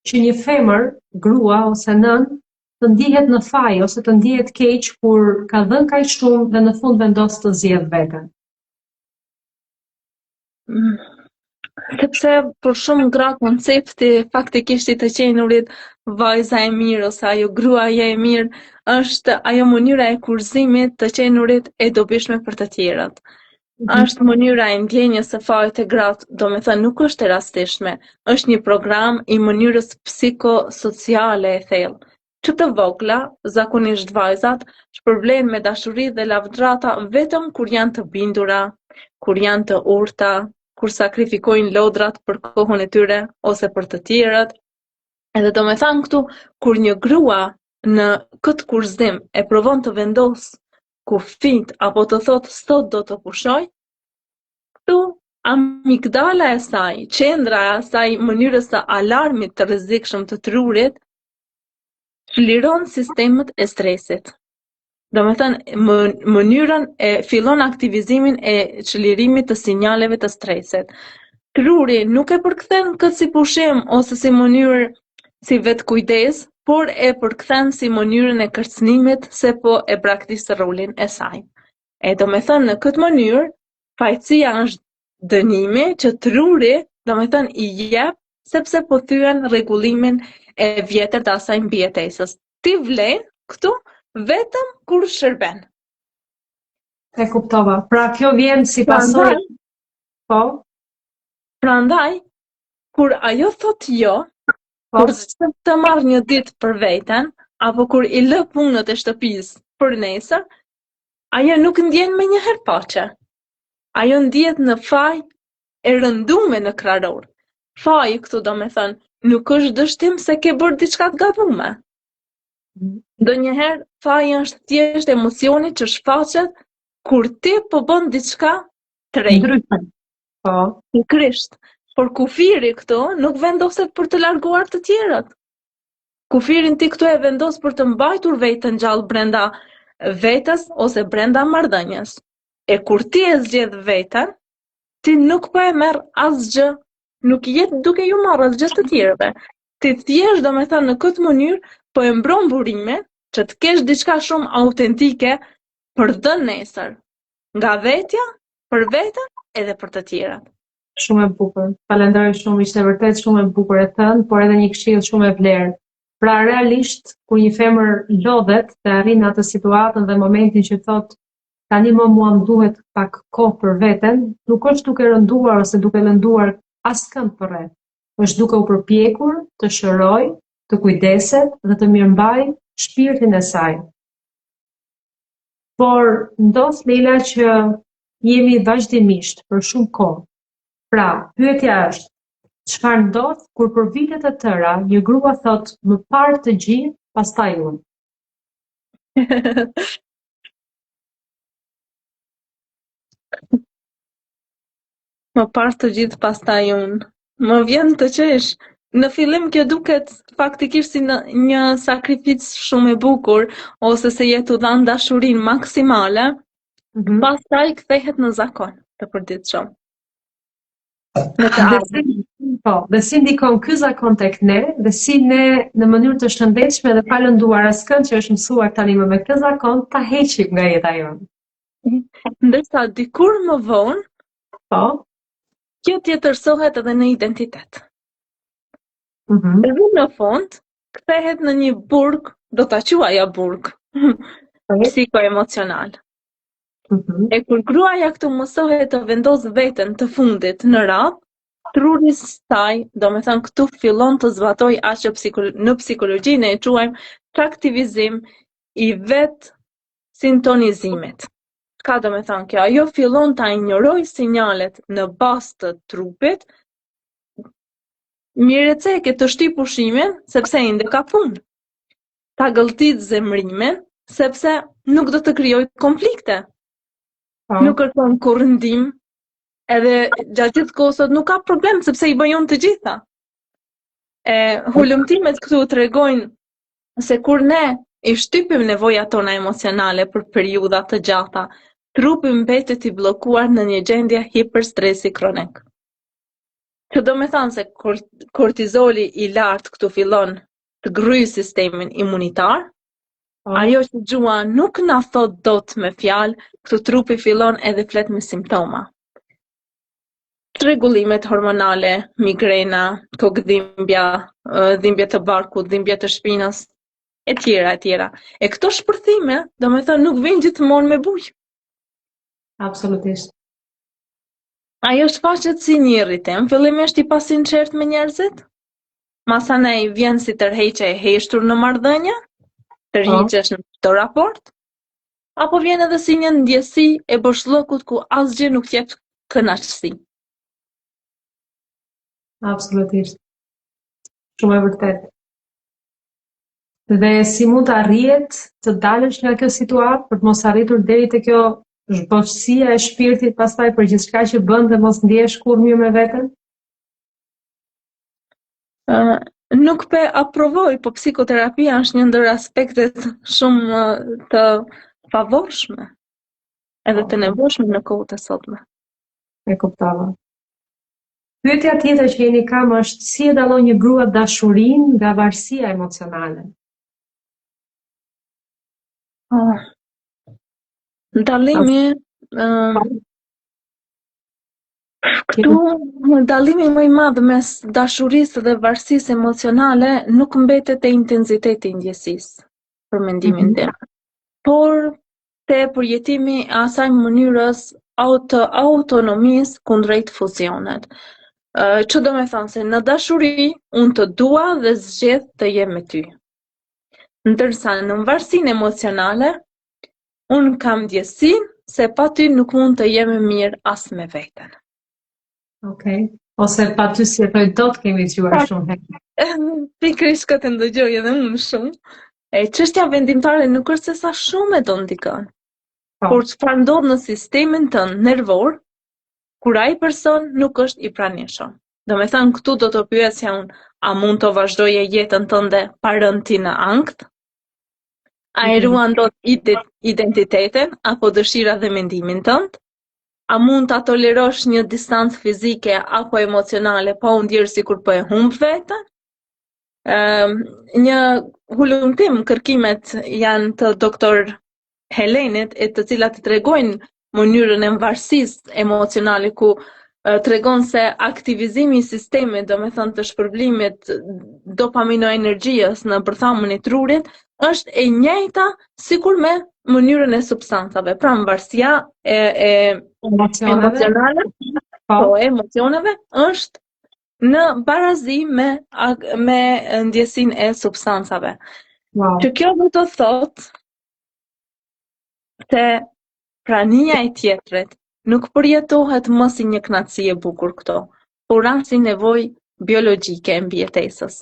që një femër, grua ose nën, të ndihet në faj ose të ndihet keq kur ka dhënë kaq shumë dhe në fund vendos të zgjedh veten? Sepse për shumë gra koncepti faktikisht i të qenurit vajza e mirë ose ajo gruaja e mirë është ajo mënyra e kurrëzimit të qenurit e dobishme për të tjerët. Është mënyra e ndjenjes së fajit e gratë, domethënë nuk është e rastishme, është një program i mënyrës psikosociale e thellë. Që të vogla, zakonisht vajzat, shpërblen me dashuri dhe lavdrata vetëm kur janë të bindura, kur janë të urta, kur sakrifikojnë lodrat për kohën e tyre ose për të tjerët. Edhe do me thanë këtu, kur një grua në këtë kurrëzim e provon të vendos kufit apo të thotë sot do të pushoj, këtu amigdala e saj, qendra e saj mënyrës së alarmit të rrezikshëm të trurit, fliron sistemet e stresit. Do me thënë, mënyrën e fillon aktivizimin e çlirimit të sinjaleve të stresit. Truri nuk e përkthen këtë si pushim ose si mënyrë si vetë kujdes, por e përkthen si mënyrën e kërcënimit se po e braktisë rolin e saj. E do me thënë, në këtë mënyrë, fajtësia është dënimi që truri, do me thënë, i jep sepse po thyen rregullimin e vjetër të asaj mbijetesës. Ti vlen këtu vetëm kur shërben. E kuptova. Pra kjo vjen si pasojë. Po. Prandaj, kur ajo thot jo, kur të marr një ditë për veten, apo kur i lë punët e shtëpisë për nesër, ajo nuk ndjen me njëherë pache. Ajo ndjet në faj e rëndume në kraror. Faji këtu do me thënë, nuk është dështim se ke bërë diçka të gabume. Ndonjëherë faji është thjesht emocioni që shfaqet kur ti po bën diçka të re. Ndryshme. Po. Pikërisht. Por kufiri këtu nuk vendoset për të larguar të tjerët. Kufirin ti këtu e vendos për të mbajtur veten gjallë brenda vetes ose brenda marrëdhënies. E kur ti e zgjedh veten, ti nuk po e merr asgjë, nuk jetë duke ju marrë asgjë të tjerëve. Ti thjesht do me thënë në këtë mënyrë po e mbron burimin që të kesh diçka shumë autentike për dhënë nesër. Nga vetja, për veten edhe për të tjerat. Shumë e bukur. Falenderoj shumë, ishte vërtet shumë e bukur e thënë, por edhe një këshill shumë e vlerë. Pra realisht, kur një femër lodhet dhe arrin atë situatën dhe momentin që thotë tani më mua më duhet pak kohë për veten, nuk është duke rënduar ose duke lënduar askënd përreth. Është duke u përpjekur të shërojë, të kujdeset dhe të mirëmbajë shpirtin e saj. Por ndodh Leila që jemi vazhdimisht për shumë kohë. Pra, pyetja është, çfarë ndodh kur për vite të tëra një grua thotë më parë të gjithë, pastaj unë? Më parë të gjithë, pastaj unë. Më vjen të qesh. Në fillim kjo duket faktikisht si një sakrificë shumë e bukur, ose se jetu dhanë dashurinë maksimale, pastaj kthehet në zakon të përditshëm. Dhe si ndikon ky zakon tek ne, dhe si ne në mënyrë të shëndetshme dhe pa lënduar askënd që është mësuar tani me këtë zakon, ta heqim nga jeta jonë. Ndërsa dikur më vonë, po, kjo tjetërsohet edhe në identitet. Dhe në fund, kthehet në një burg, do ta quaja burg, psikoemocional. E kur gruaja këtu mësohet të vendos veten të fundit në radhë, trurit saj, do me thënë këtu fillon të zbatoj atë që në psikologjinë e quajmë aktivizim i vetë sintonizimit. Ka do me thënë kjo, ajo fillon të injoroj sinjalet në bazë të trupit, mireceke të shty pushimin, sepse ende ka punë. Ta gëlltit zemrimin, sepse nuk do të krijoj konflikte. Nuk kërkon kur ndim, edhe gjatë gjithë kohës nuk ka problem, sepse i bëjon të gjitha. Hulumtimet këtu tregojnë se kur ne i shtypim nevojat tona emocionale për periudha të gjata, trupi mbetet i bllokuar në një gjendje hiperstresi kronik. Që do me thënë se kortizoli i lartë këtu fillon të gryjë sistemin imunitar, ajo që gjua nuk na thot dot me fjalë, këtu trupi fillon edhe flet me simptoma. Rregullimet hormonale, migrena, kokëdhimbja, dhimbje të barkut, dhimbje të shpinës, e tjera, e tjera. E këto shpërthime, do me thënë, nuk vinë gjithmonë me bujë. Absolutisht. Ajo shfaqet si një irritim, fillimisht i pasinqert me njerëzit, masanej vjen si tërheqje e heshtur në marrëdhënie, tërhiqesh në çdo raport, apo vjen edhe si një ndjesi e boshllëkut ku asgjë nuk jep kënaqësi. Absolutisht. Shumë e vërtet. Dhe si mund të arrihet të dalësh nga kjo situatë për të mos arritur deri te kjo zhbofësia e shpirtit pastaj për gjithçka që bën dhe mos ndihesh kurrë mirë me veten? Nuk pe aprovoj, po psikoterapia është një ndër aspektet shumë të favorshme edhe të nevojshme në kohët e sotme. E kuptova. Pyetja tjetër që jeni kam është si e dallon një grua dashurinë nga varësia emocionale? Dallimi këtu dallimi më i madh mes dashurisë dhe varësisë emocionale nuk mbetet te intensiteti i ndjesisë, për mendimin tim, por te përjetimi i asaj mënyrës autonomisë kundrejt fuzionet. Që do me thënë se në dashuri unë të dua dhe zgjedh të jem me ty. Ndërsa në varësinë emocionale unë kam ndjesinë se pa ty nuk mund të jem mirë as me veten. Okej. Ose pa ty si e thoj dot kemi dëgjuar shumë herë. Pikërisht këtë ndëgjoj edhe unë shumë. Çështja vendimtare nuk është se sa shumë e do ndikon, por çfarë ndodh në sistemin tënd nervor kur ai person nuk është i pranishëm. Do me thënë këtu do të pyesja unë, a mund të vazhdoje jetën tënde pa rënë ti në ankth? A e ruan dot identitetin apo dëshirat dhe mendimin tënd? A mund ta tolerosh një distancë fizike apo emocionale pa u ndjerë sikur po e humb veten? Një hulumtim, kërkimet janë të doktor Helenit, të cilat tregojnë mënyrën e varësisë emocionale ku tregon se aktivizimi i sistemit, do me thënë të shpërblimit dopaminoenergjisë në përthamën e trurit, është e njëjta sikur me mënyrën e substancave, pra varësia e emocionale, emocioneve është në barazi me ndjesinë e substancave. Wow. Që kjo do të thotë se prania e tjetrit nuk përjetohet më si një kënaqësi e bukur këto, por as si nevojë biologjike e mbijetesës.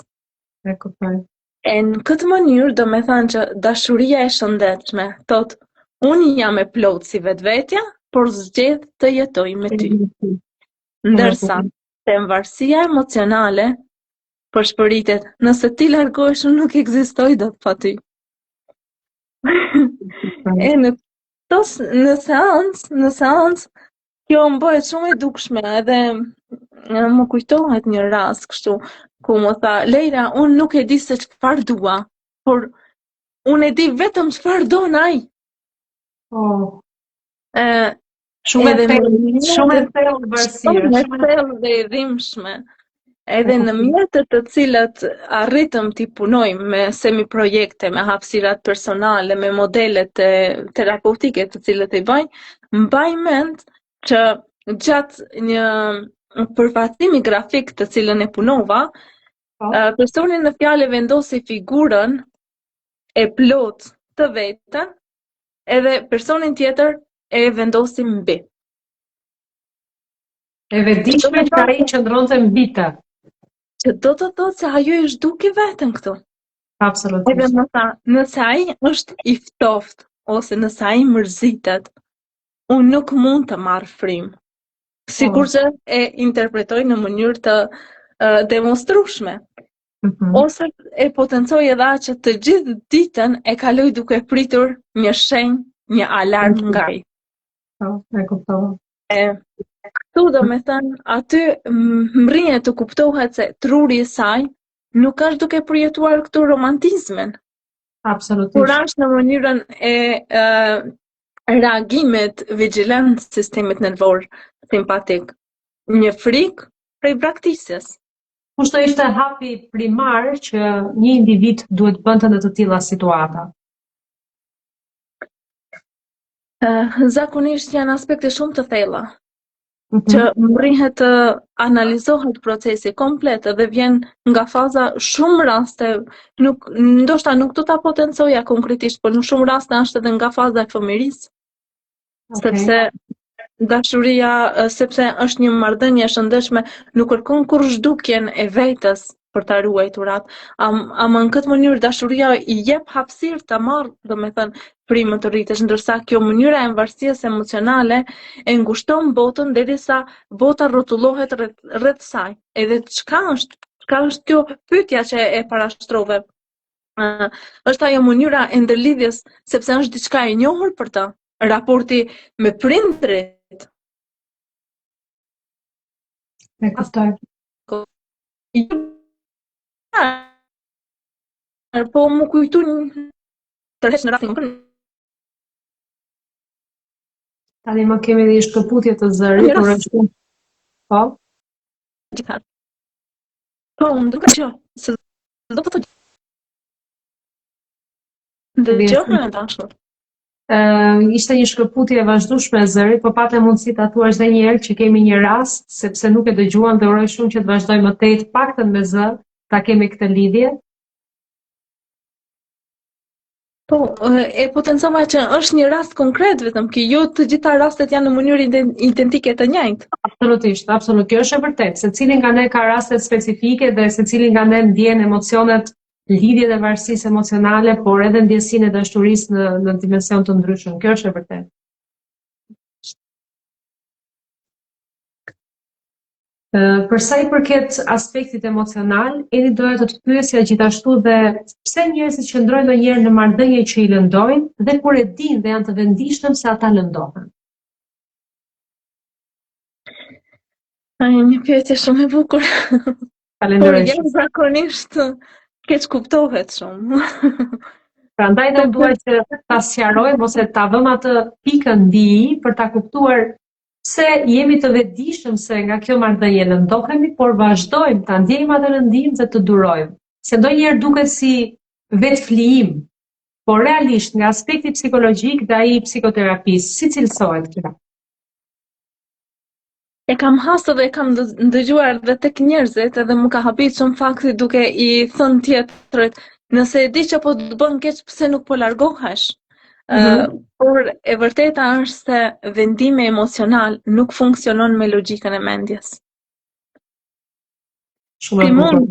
E kuptoj. E në këtë mënyrë do me thënë që dashuria e shëndetshme thotë unë jam e plotë si vetvetja, por zgjedh të jetoj me ty. Ndërsa te varësia emocionale përshpëritet, nëse ti largohesh unë nuk ekzistoj dot pa ty. E në seancë, kjo më bëhet shumë e dukshme, edhe më kujtohet një rast kështu, ku më tha, Lejra, unë nuk e di se çfarë dua, por unë e di vetëm çfarë don ai. Shumë e thellë varësia, shumë e thellë dhe e dhimbshme. Edhe në mjetët të cilat arritëm t'i punojmë me semiprojekte, me hapësirat personale, me modelet terapeutike të cilat i bëjmë, mbaj mend që gjatë një përfaqësimi grafik të cilën e punova, personi në fjalë vendosi figurën e plot të vetën, edhe personin tjetër e vendosi mbi. E vetëdijshme që ai qëndronte mbi të. Që do të thotë se ajo i zhduki veten këtu. Absolutisht. Edhe më tha, nëse ai është i ftoftë ose nëse ai mërzitet, unë nuk mund të marr frymë. Sikur që e interpretoj në mënyrë të demonstrueshme. Ose e potencoj edhe që të gjithë ditën e kaloj duke pritur një shenjë, një alarm nga ai. E kuptova. Këtu do me thënë, aty mrije të kuptohet se truri i saj nuk është duke përjetuar këtu romantizmin. Absolutisht. Por është në mënyrën e reagimit vigilant sistemit nervor simpatik. Një frikë prej braktisjes. Kushto ishte hapi primar që një individ duhet bënte në të tilla situata? Zakonisht janë aspekte shumë të thella, që mrihet të analizohet procesi komplet dhe vjen nga faza shumë raste, ndoshta nuk do ta potencoja konkretisht, por në shumë raste është edhe nga faza e fëmirisë. Sepse dashuria, sepse është një marrëdhënie e shëndetshme, nuk kërkon kur zhdukjen e vetës për ta ruajtur atë, ama në këtë mënyrë dashuria i jep hapësirë të marrë, domethënë, frymën të rritesh, ndërsa kjo mënyra e varësisë emocionale e ngushton botën derisa bota rrotullohet rreth saj. Edhe çka është kjo pyetja që e parashtrove? Është ajo mënyra e ndërlidhjes, sepse është diçka e njohur për të, raporti me prindrit. E kuptoj. Po më kujtu tërheq në rafin. Tani më kemi dhe një shkëputje të zërit, por është po? Gjithat. Po, më duke që, se do të thotë. Dëgjohë në dashur. Ishte një shkëputje e vazhdueshme e zërit, po patë mundësi ta thuash edhe një herë që kemi një rast, sepse nuk e dëgjuam dhe uroj shumë që të vazhdojmë më tej, paktën me zë, ta kemi këtë lidhje. Po, e potencova që është një rast konkret vetëm, që jo të gjitha rastet janë në mënyrë identike të njëjtë. Absolutisht, absolutisht. Kjo është e vërtetë. Secili nga ne ka rastet specifike dhe secili nga ne ndjen emocionet, lidhjet e varësisë emocionale, por edhe ndjesinë e dashurisë në dimension të ndryshëm. Kjo është e vërtetë. Për sa i përket aspektit emocional, Edi doja të pyesja gjithashtu dhe pse njerëzit qëndrojnë ndonjëherë në marrëdhënie që i lëndojnë dhe kur e dinë dhe janë të vendishëm se ata lëndohen. Një pyetje shumë e bukur. Falenderoj. Por jashtëzakonisht keq kuptohet shumë. Prandaj ne duhet që ta sqarojmë ose ta vëmë atë pikën ndiji për ta kuptuar pse jemi të vetëdijshëm se nga kjo marrëdhënie lëndohemi, por vazhdojmë ta ndjejmë atë rëndim dhe të durojmë. Se ndonjëherë duket si vetflijim, por realisht nga aspekti psikologjik dhe ai i psikoterapisë, si cilësohet kjo? E kam hasë dhe e kam ndëgjuar dhe tek njerëzit edhe më ka habit shumë fakti duke i thënë tjetrit, nëse e di që po të bën keq pse nuk po largohesh. Por e vërteta është se vendimi emocional nuk funksionon me logjikën e mendjes. Shumë e bukur.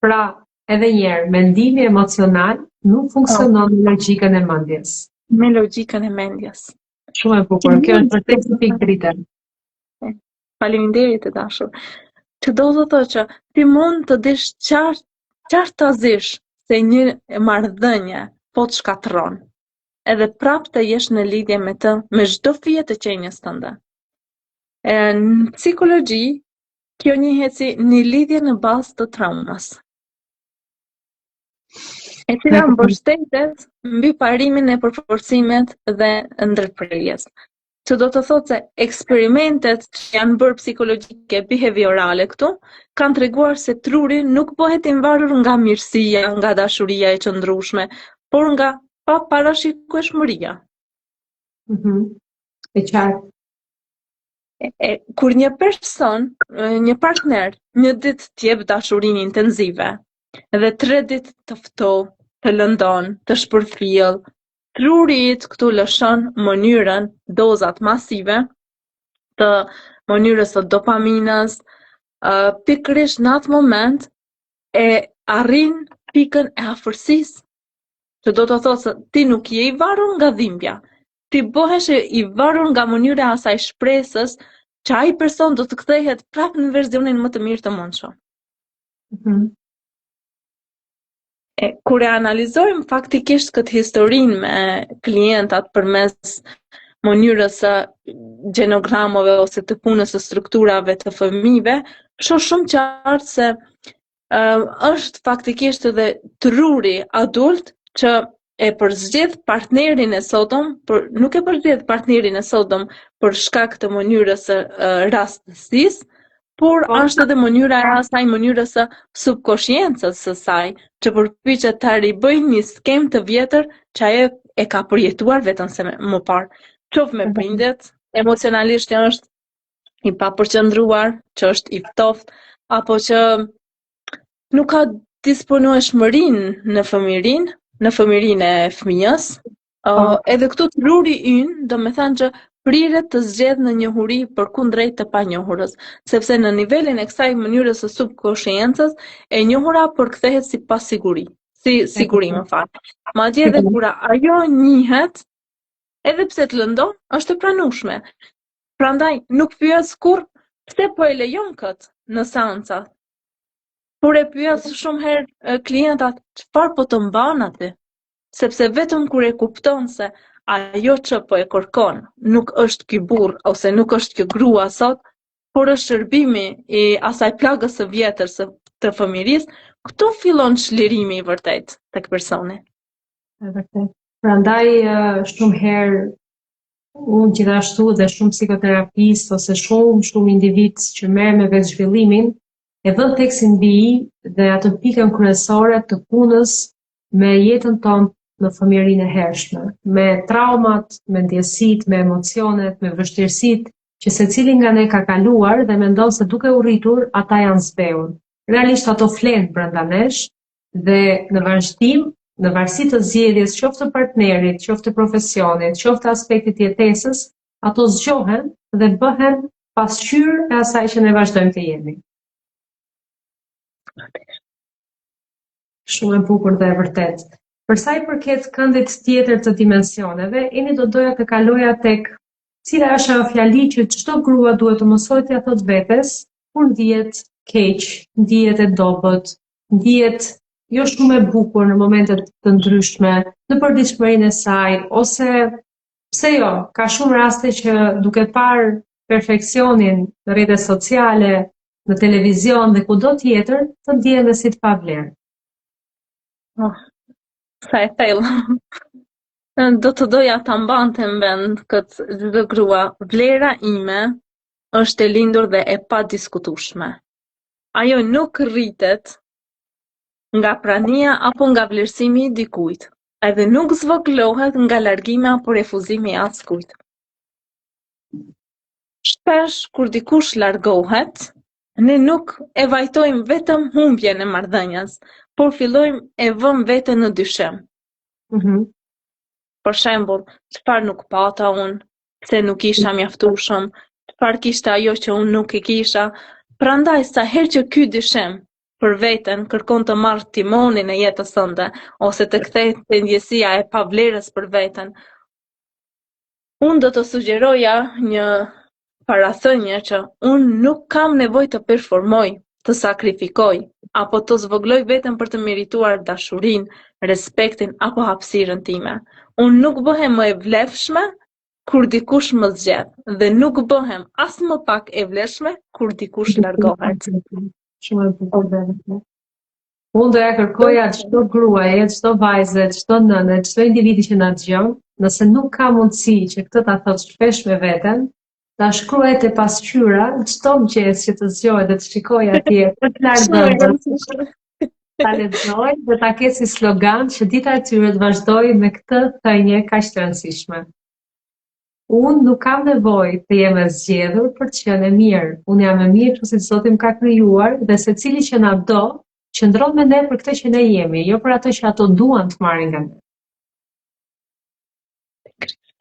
Pra, edhe një herë, mendimi emocional nuk funksionon me logjikën e mendjes. Me logjikën e mendjes. Shumë e bukur. Kjo është vërtet një pikë drite. Faleminderit e dashur. Që do të thotë që ti mund të dish qartësisht se një marrëdhënie po të shkatërron. Edhe prapë të jesh në lidhje me të, me çdo fije të qenjes tënde. Në psikologji, kjo njihet si një lidhje në bazë të traumës. E cila mbështetet mbi parimin e përforcimit dhe ndërprerjes. Që do të thotë se eksperimentet që janë bërë psikologjike behaviorale këtu, kanë treguar se truri nuk bëhet i varur nga mirësia, nga dashuria e qëndrueshme, por nga pa parashikueshmëria. E qartë. Kur një person, një partner, një ditë t'jep dashurinë intenzive, dhe 3 ditë të ftohtë, të lëndon, të shpërfill, trurit këtu lëshon mënyrën, dozat masive të mënyrës së dopaminës, pikërisht në atë moment e arrin pikën e afërsisë, që do të thotë se ti nuk je i varur nga dhimbja, ti bëhesh i varur nga mënyra e asaj shpresës që ai person do të kthehet prapë në versionin më të mirë të mundshëm. Kur e analizojmë faktikisht këtë historinë me klientat përmes mënyrës së gjenogramave ose të punës së strukturave të fëmijëve, shoh shumë qartë se është faktikisht edhe truri adult që e përzgjedh partnerin e sotëm, nuk e përzgjedh partnerin e sotëm për shkak të mënyrës së rastësisë, por është edhe mënyra e asaj, mënyrës së subkonsciencës së saj, që përpiqet ta ribëjë një skem të vjetër që ajo e ka përjetuar vetëm se më parë. Qoftë me prindët, emocionalisht që është i papërqendruar, që është i ftoftë, apo që nuk ka disponueshmërinë në fëmijërinë e fëmijës. Edhe këtu truri ynë, do me thënë që priret të zgjedh në njohuri përkundrejt të panjohurës, sepse në nivelin e kësaj mënyrës së subkonsciencës e njohura përkthehet si pasiguri, si siguri më fal. Madje edhe kur ajo njihet, edhe pse të lëndon, është e pranueshme. Prandaj nuk pyes kurrë pse po e lejon kët në seanca. Por e pyes shumë herë klientat çfarë po të mban aty, sepse vetëm kur e kupton se ajo që po e kërkon nuk është ky burr ose nuk është kjo grua sot, por është shërbimi i asaj plagës së vjetër të fëmijërisë, këtu fillon çlirimi i vërtet tek personi. E vërtet. Prandaj shumë herë unë gjithashtu dhe shumë psikoterapist ose shumë individ që merren me vetzhvillimin e vën teksin mbi i dhe atë pikën kryesore të punës me jetën tonë në fëmijërinë e hershme, me traumat, me ndjesitë, me emocionet, me vështirësitë që secili nga ne ka kaluar dhe mendon se duke u rritur ata janë zbehur. Realisht ato flenë brenda nesh dhe në vazhdim, në varësi të zgjedhjes qoftë të partnerit, qoftë të profesionit, qoftë të aspektit të jetesës, ato zgjohen dhe bëhen pasqyrë e asaj që ne vazhdojmë të jemi. Shumë e bukur dhe e vërtet. Për sa i përket këndit tjetër të dimensioneve, do doja të kaloja tek cila është ajo fjali që çdo grua duhet të mësojë t'ia thotë vetes kur ndihet keq, ndihet e dobët, ndihet jo shumë e bukur në momente të ndryshme, në përditshmërinë e saj, ose pse jo, ka shumë raste që duke parë perfeksionin në rrjetet sociale, në televizion dhe kudo tjetër, të ndihen si të pavlerë. Sa e thellë. Do të doja ta mbante në vend këtë çdo grua. Vlera ime është e lindur dhe e padiskutueshme. Ajo nuk rritet nga prania apo nga vlerësimi i dikujt, edhe nuk zvogëlohet nga largimi apo refuzimi i askujt. Shpesh kur dikush largohet, ne nuk e vajtojmë vetëm humbjen e marrëdhënies, por fillojmë e vëmë veten në dyshim. Për shembull, çfarë nuk pata unë, pse nuk isha mjaftueshëm, çfarë kishte ajo që unë nuk e kisha. Prandaj sa herë që ky dyshim për veten kërkon të marrë timonin e jetës sënde ose të kthehet te ndjesia e pavlerës për veten, unë do të sugjeroja një parathënie që unë nuk kam nevojë të performoj, të sakrifikoj, apo të zvogloj veten për të merituar dashurinë, respektin apo hapësirën time. Unë nuk bëhem më e vlefshme kur dikush më zgjedh dhe nuk bëhem as më pak e vlefshme kur dikush largohet. Shumë e bukur dhe vërtet. Unë doja kërkoja çdo gruaje, çdo vajze, çdo nënë, çdo individi që na dëgjon, nëse nuk ka mundësi që këtë ta thotë shpesh me veten, ta shkruaj te pasqyra çdo mëngjes që të zgjohet dhe të shikojë atje për të largë. Ta lexoj dhe ta ketë si slogan që dita e tyre të vazhdojë me këtë thënie kaq të rëndësishme. unë nuk kam nevojë të jem e zgjedhur për të qenë e mirë. Unë jam e mirë kështu si Zoti më ka krijuar dhe secili që na do, qëndron me ne për këtë që ne jemi, jo për atë që ato duan të marrin nga ne.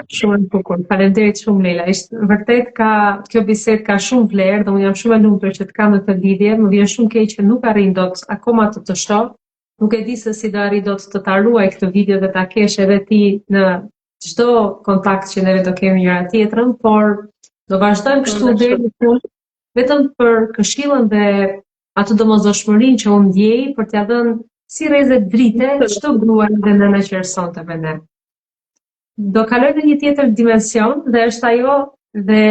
Shumë e bukur. Faleminderit shumë Leila. Ishte vërtet kjo bisedë ka shumë vlerë dhe unë jam shumë e lumtur që të kam në këtë lidhje. Më vjen shumë keq që nuk arrin dot akoma të shoh. Nuk e di se si do arri dot të ta ruaj këtë video dhe ta kesh edhe ti në çdo kontakt që neve do kemi njëra tjetrën, por do vazhdojmë kështu deri në fund, vetëm për këshillën dhe atë domosdoshmërinë që unë ndjej për t'ia dhënë si rrezë drite çdo grua dhe nëna që rësonte me ne. Do kaloj në një tjetër dimension dhe është ajo dhe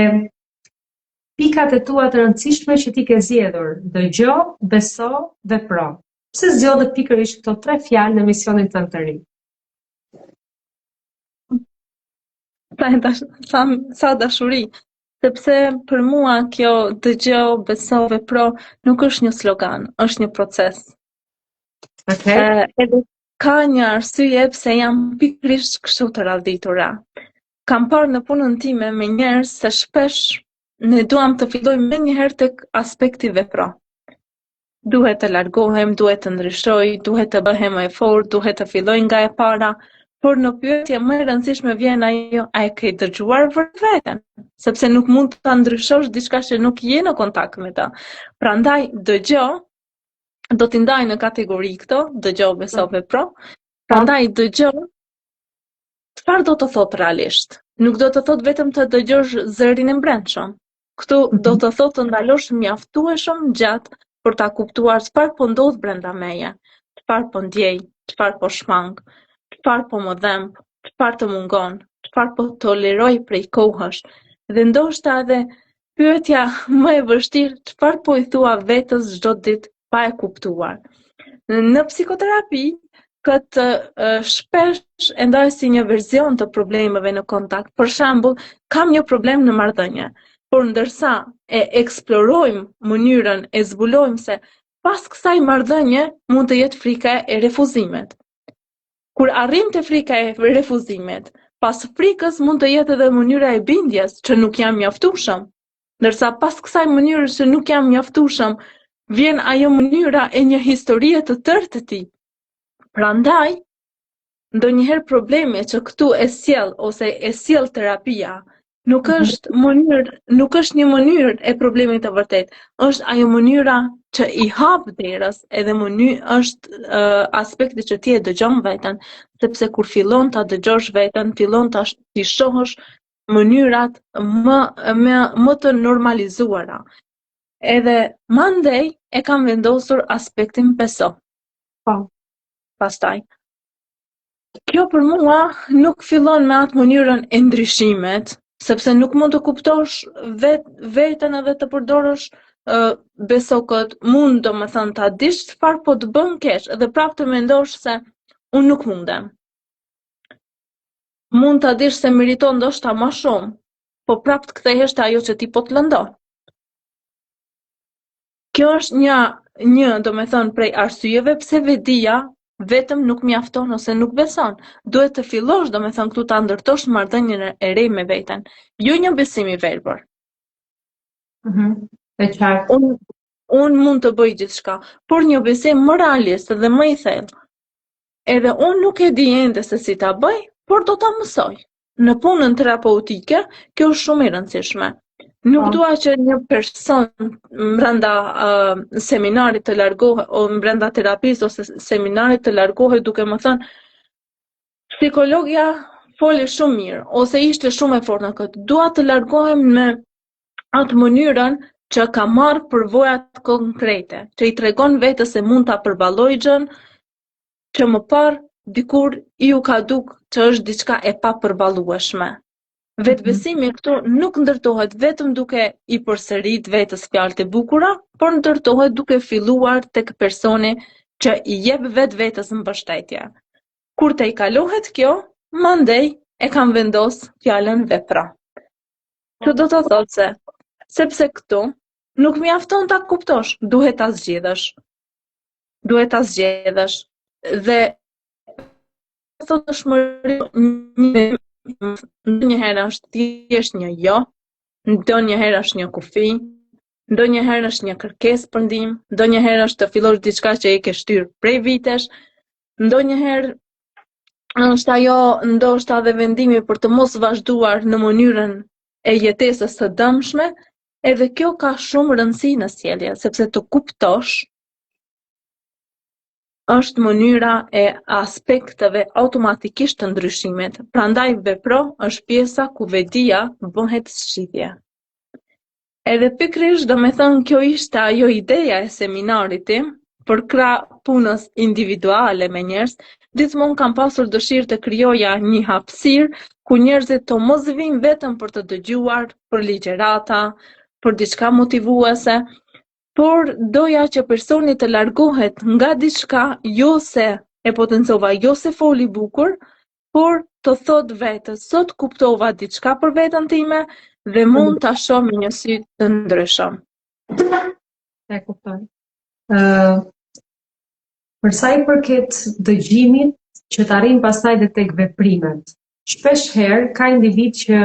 pikat e tua të rëndësishme që ti ke zgjedhur: dëgjo, beso dhe pro. Pse zgjodhe pikërisht këto 3 fjalë në misionin tënd të ri? Sa dashuri, sepse për mua kjo dëgjo, beso, vepro nuk është një slogan, është një proces. Okay. Edhe ka një arsye pse jam pikërisht kështu të radhitura. Kam parë në punën time me njerëz se shpesh ne duam të fillojmë menjëherë tek aspekti vepro. Duhet të largohem, duhet të ndryshoj, duhet të bëhem më e fortë, duhet të filloj nga e para, por në pyetje më e rëndësishme vjen ajo: a e ke dëgjuar veten? Sepse nuk mund ta ndryshosh diçka që nuk je në kontakt me ta. Prandaj dëgjo, do t'i ndaj në kategori këto, dëgjo, beso, vepro. Prandaj dëgjo, çfarë do të thotë realisht? Nuk do të thotë vetëm të dëgjosh zërin e brendshëm. Këtu do të thotë të ndalosh mjaftueshëm gjatë për ta kuptuar çfarë po ndodh brenda meje, çfarë po ndjej, çfarë po shmang, çfarë po më dhemb, çfarë të mungon, çfarë po toleroj prej kohësh. Dhe ndoshta edhe pyetja më e vështirë: çfarë po i thua vetes çdo ditë pa e kuptuar. Në psikoterapi këtë shpesh e ndaj si një verzion të problemeve në kontakt. Për shembull, kam një problem në marrëdhënie, por ndërsa e eksplorojmë mënyrën, e zbulojmë se pas kësaj marrëdhënie mund të jetë frika e refuzimit. Kur arrim te frika e refuzimit, pas frikës mund të jetë edhe mënyra e bindjes që nuk jam mjaftueshëm. Ndërsa pas kësaj mënyrës që nuk jam mjaftueshëm, vjen ajo mënyra e një historie të tërë të tij. Prandaj, ndonjëherë problemi që këtu e sjell ose e sjell terapia nuk është një mënyrë e problemit të vërtet, është ajo mënyra që i hap derës, edhe është aspekti që ti e dëgjon veten, sepse kur fillon ta dëgjosh veten, fillon ti shohësh mënyrat më të normalizuara. Edhe mandej e kam vendosur aspektin beso. Pastaj, kjo për mua nuk fillon me atë mënyrën e ndryshimet, sepse nuk mund të kuptosh veten edhe të përdorësh besokët, mund domethënë ta dish çfarë po të bën keq, edhe prapë të mendosh se unë nuk mundem. Mund ta dish se meriton ndoshta më shumë, po prapë të kthehesh te ajo që ti po të lëndon. Kjo është një domethënë prej arsyeve pse vedia vetëm nuk mjafton ose nuk beson. Duhet të fillosh domethënë këtu ta ndërtosh marrëdhënien e re me veten, jo një besim i verbër. E qartë. Unë mund të bëj gjithçka, por një besim më realist dhe më i thellë. Edhe unë nuk e di ende se si ta bëj, por do ta mësoj. Në punën terapeutike, kjo është shumë e rëndësishme. Nuk dua që një person brenda seminarit të largohet, ose brenda terapisë ose seminarit të largohet duke më thënë psikologja foli shumë mirë ose ishte shumë e fortë në këtë. Dua të largohem me atë mënyrën që ka marrë përvojat konkrete, që i tregon vetes se mund ta përballojë gjën, që më parë dikur iu ka duk që është diçka e papërballueshme. Vetbesimi këtu nuk ndërtohet vetëm duke i përsërit vetes fjalët e bukura, por ndërtohet duke filluar tek personi që i jep vetes mbështetje. Kur të i kalohet kjo, mandej e kam vendos fjalën vepra. Kjo do të thotë se, sepse këtu nuk mjafton ta kuptosh, duhet ta zgjedhësh. Dhe thotë shmëri ndonjëherë është thjesht një jo, ndonjëherë është një kufi, ndonjëherë është një kërkesë për ndihmë, ndonjëherë është të fillosh diçka që e ke shtyr prej vitesh, ndonjëherë është ajo ndoshta edhe vendimi për të mos vazhduar në mënyrën e jetesës së dëmshme, edhe kjo ka shumë rëndësi në sjellje, sepse të kuptosh është mënyra e aspekteve automatikisht të ndryshimit. Prandaj vepro është pjesa ku vedia bëhet zgjidhje. Edhe pikërisht do me thënë kjo ishte ajo ideja e seminarit tim, për krah punës individuale me njerëz, gjithmonë kam pasur dëshirë të krijoja një hapësirë ku njerëzit të mos vinë vetëm për të dëgjuar për ligjërata, për diçka motivuese, por doja që personi të largohet nga diçka jo se e potencova, jo se foli bukur, por të thot vetes, sot kuptova diçka për veten time dhe mund ta shoh me një sy të ndryshëm. E kuptoj. Për sa i përket dëgjimit, që të arrijmë pastaj dhe tek veprimet. Shpesh herë ka individ që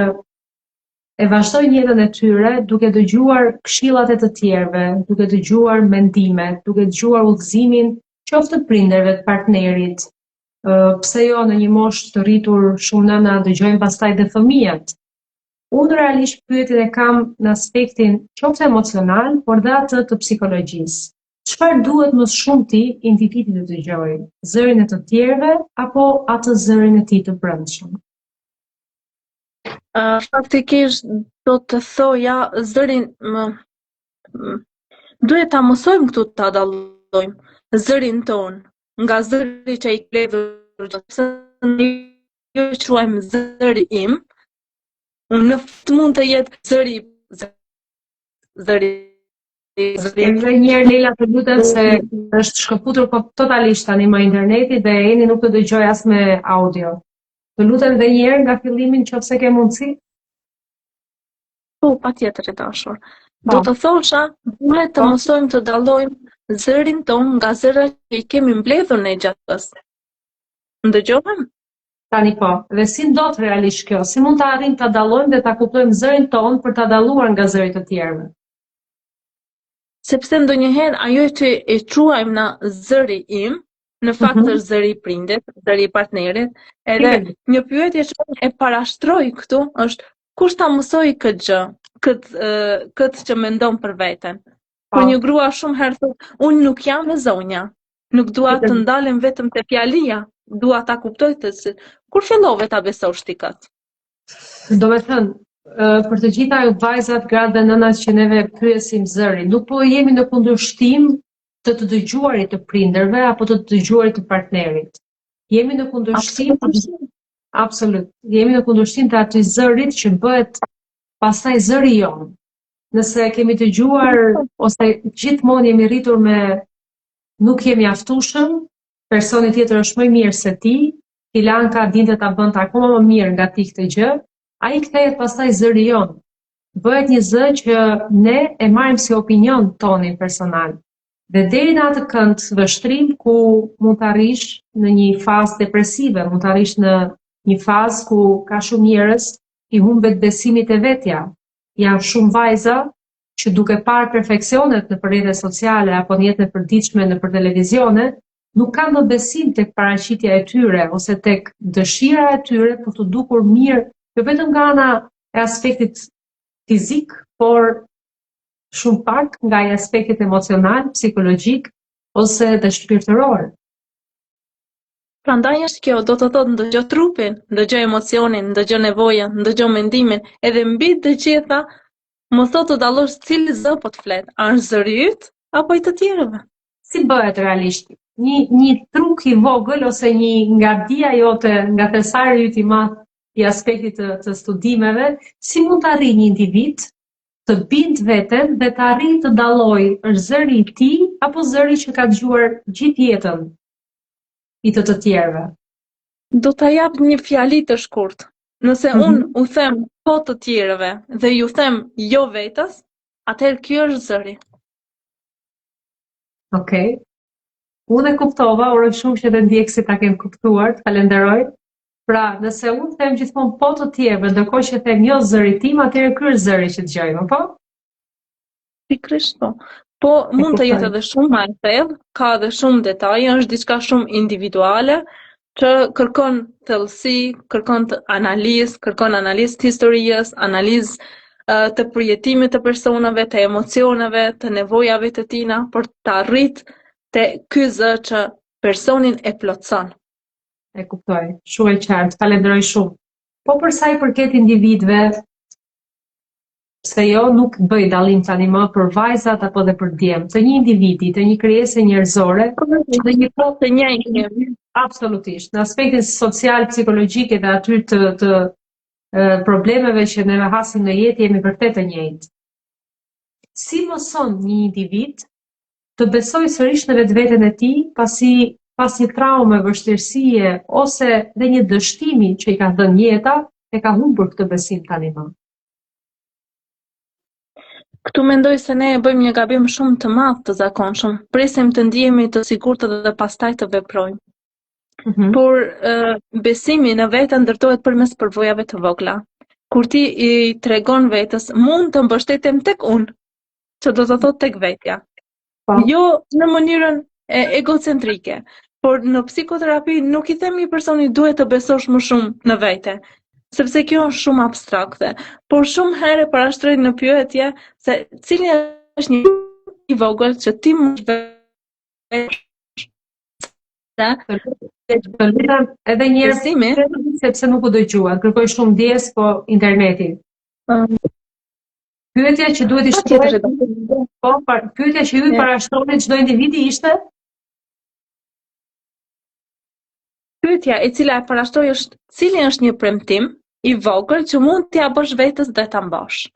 e vazhdojnë jetën e tyre duke dëgjuar këshillat e të tjerëve, duke dëgjuar mendimet, duke dëgjuar udhëzimin qoftë të prindërve, të partnerit. Pse jo në një moshë të rritur shumë nëna dëgjojnë pastaj dhe fëmijët. Unë realisht pyetjen e kam në aspektin qoftë emocional, por dhe atë të psikologjisë. Çfarë duhet më shumë ti individi të dëgjojë? Zërin e të tjerëve apo atë zërin e tij të brendshëm? Faktikisht do të thoja zërin duhet ta mësojmë këtu ta dallojmë zërin ton nga zëri që i kledhur se ne jo e quajmë zëri im, në fakt mund të jetë zëri Edhe njerë Leila të lutem se është shkëputur totalisht tani me interneti dhe Eni nuk të dëgjoj as me audio. Të lutem edhe njerë nga fillimi nëse ke mundësi. Po, patjetër e dashur. Do të thosha, duhet të mësojmë të dallojmë zërin ton nga zërat që i kemi mbledhur ne gjatë kohës. Ndëgjohem? Tani po, dhe si ndodh realisht kjo? Si mund të arrijmë ta dallojmë dhe ta kuptojmë zërin ton për ta dalluar nga zërit të tjerëve? Sepse ndonjëherë ajo që e quajmë na zëri im, në fakt është zëri i prindit, zëri i partnerit, edhe një pyetje që e parashtroj këtu është kush ta mësoi këtë gjë, këtë që mendon për veten. Kur një grua shumë herë thotë, unë nuk jam e zonja, nuk dua të ndalem vetëm te fjalia, dua ta kuptoj të kur fillove ta besosh ti këtë? Do me thënë, për të gjitha vajzat, gratë dhe nënat që neve pyesim zërin, nuk po jemi në kundërshtim të dëgjuarit të prindërve apo të dëgjuarit të partnerit. Jemi në kundërshtim, absolut. Jemi në kundërshtim të atij zërit që bëhet pastaj zëri jon. Nëse kemi dëgjuar ose gjithmonë jemi rritur me nuk jemi aftueshëm, personi tjetër është më i mirë se ti, Ilanka dinte ta bënte akoma më mirë nga ti këtë gjë, ai kthehet pastaj zëri jon. Bëhet një zë që ne e marrim si opinion tonin personal. Dhe deri në atë kënd vështrim ku mund të arrish në një fazë depresive, mund të arrish në një fazë ku ka shumë njerëz i humbet besimit e vetja. Janë shumë vajza që duke parë perfeksionet në rrjetet sociale apo në jetën e përditshme nëpër televizione, nuk kanë më besim tek paraqitja e tyre ose tek dëshira e tyre për të dukur mirë, jo vetëm nga ana e aspektit fizik, por shumë pak nga aspektit emocional, psikologjik ose dhe shpirtëror. Prandaj është kjo, do të thotë ndëgjo trupin, ndëgjo emocionin, ndëgjo nevojën, ndëgjo mendimin, edhe mbi të gjitha mos të dallosh cili zë po të flet, a është zëri yt apo i të tjerëve? Si bëhet realisht? Një truk i vogël ose një ngardia jote nga thesari yt i madh i aspektit të studimeve, si mund të arrijë një individ të bind veten dhe të arrijë të dallojë është zëri i tij apo zëri që ka dëgjuar gjithë jetën i të tjerëve? Do ta jap një fjali të shkurt. Nëse unë u them po të tjerëve dhe ju them jo vetes, atëherë ky është zëri. Okej. Unë e kuptova, uroj shumë që edhe ndjekësit ta kenë kuptuar, të falenderoj Pra, nëse unë them gjithmonë po të tjerëve, ndërkohë që them jo zëri tim, atëherë ky është zëri që dëgjojmë, po? Pikërisht po. Po mund të jetë edhe shumë më e thellë, ka edhe shumë detaje, është diçka shumë individuale që kërkon thellësi, kërkon kërkon analizë të historisë, analizë të përjetimit të personave, të emocioneve, të nevojave të tina për të arritë te ky zë që personin e plotson. E kuptoj, shumë e qartë, falenderoj shumë. Po për sa i përket individëve, se jo nuk bëj dallim tani më për vajzat apo dhe për djem, të një individi, të një krijese njerëzore, dhe një të njëjtë. Absolutisht, në aspektin social, psikologjik dhe aty të problemeve që ne hasim në jetë jemi vërtet të njëjtë. Si mëson një individ të besoj sërish në vetveten e tij pas një traume, vështirësie ose dhe një dështimi që i ka dhënë jeta, e ka humbur këtë besim tani më. Këtu mendoj se ne e bëjmë një gabim shumë të madh të zakonshëm. Presim të ndihemi të sigurt dhe pastaj të veprojmë. Por besimi në veten ndërtohet përmes përvojave të vogla. Kur ti i tregon vetes, mund të mbështetem tek unë, që do të thotë tek vetja. Jo në mënyrën egocentrike, por në psikoterapi nuk i them një personi duhet të besosh më shumë në vete, sepse kjo është shumë abstrakte, por shumë herë parashtroj në pyetje se cili është një i vogël që ti mund të edhe një herë sepse nuk u dëgjua, kërkoj shumë ndjes po interneti. Pyetja që duhet i shtrohet, pyetja që ju i parashtrohet çdo individi ishte? Pyetja e cila e parashtroj është cili është një premtim i vogël që mund t'ia bësh vetes dhe ta mbash.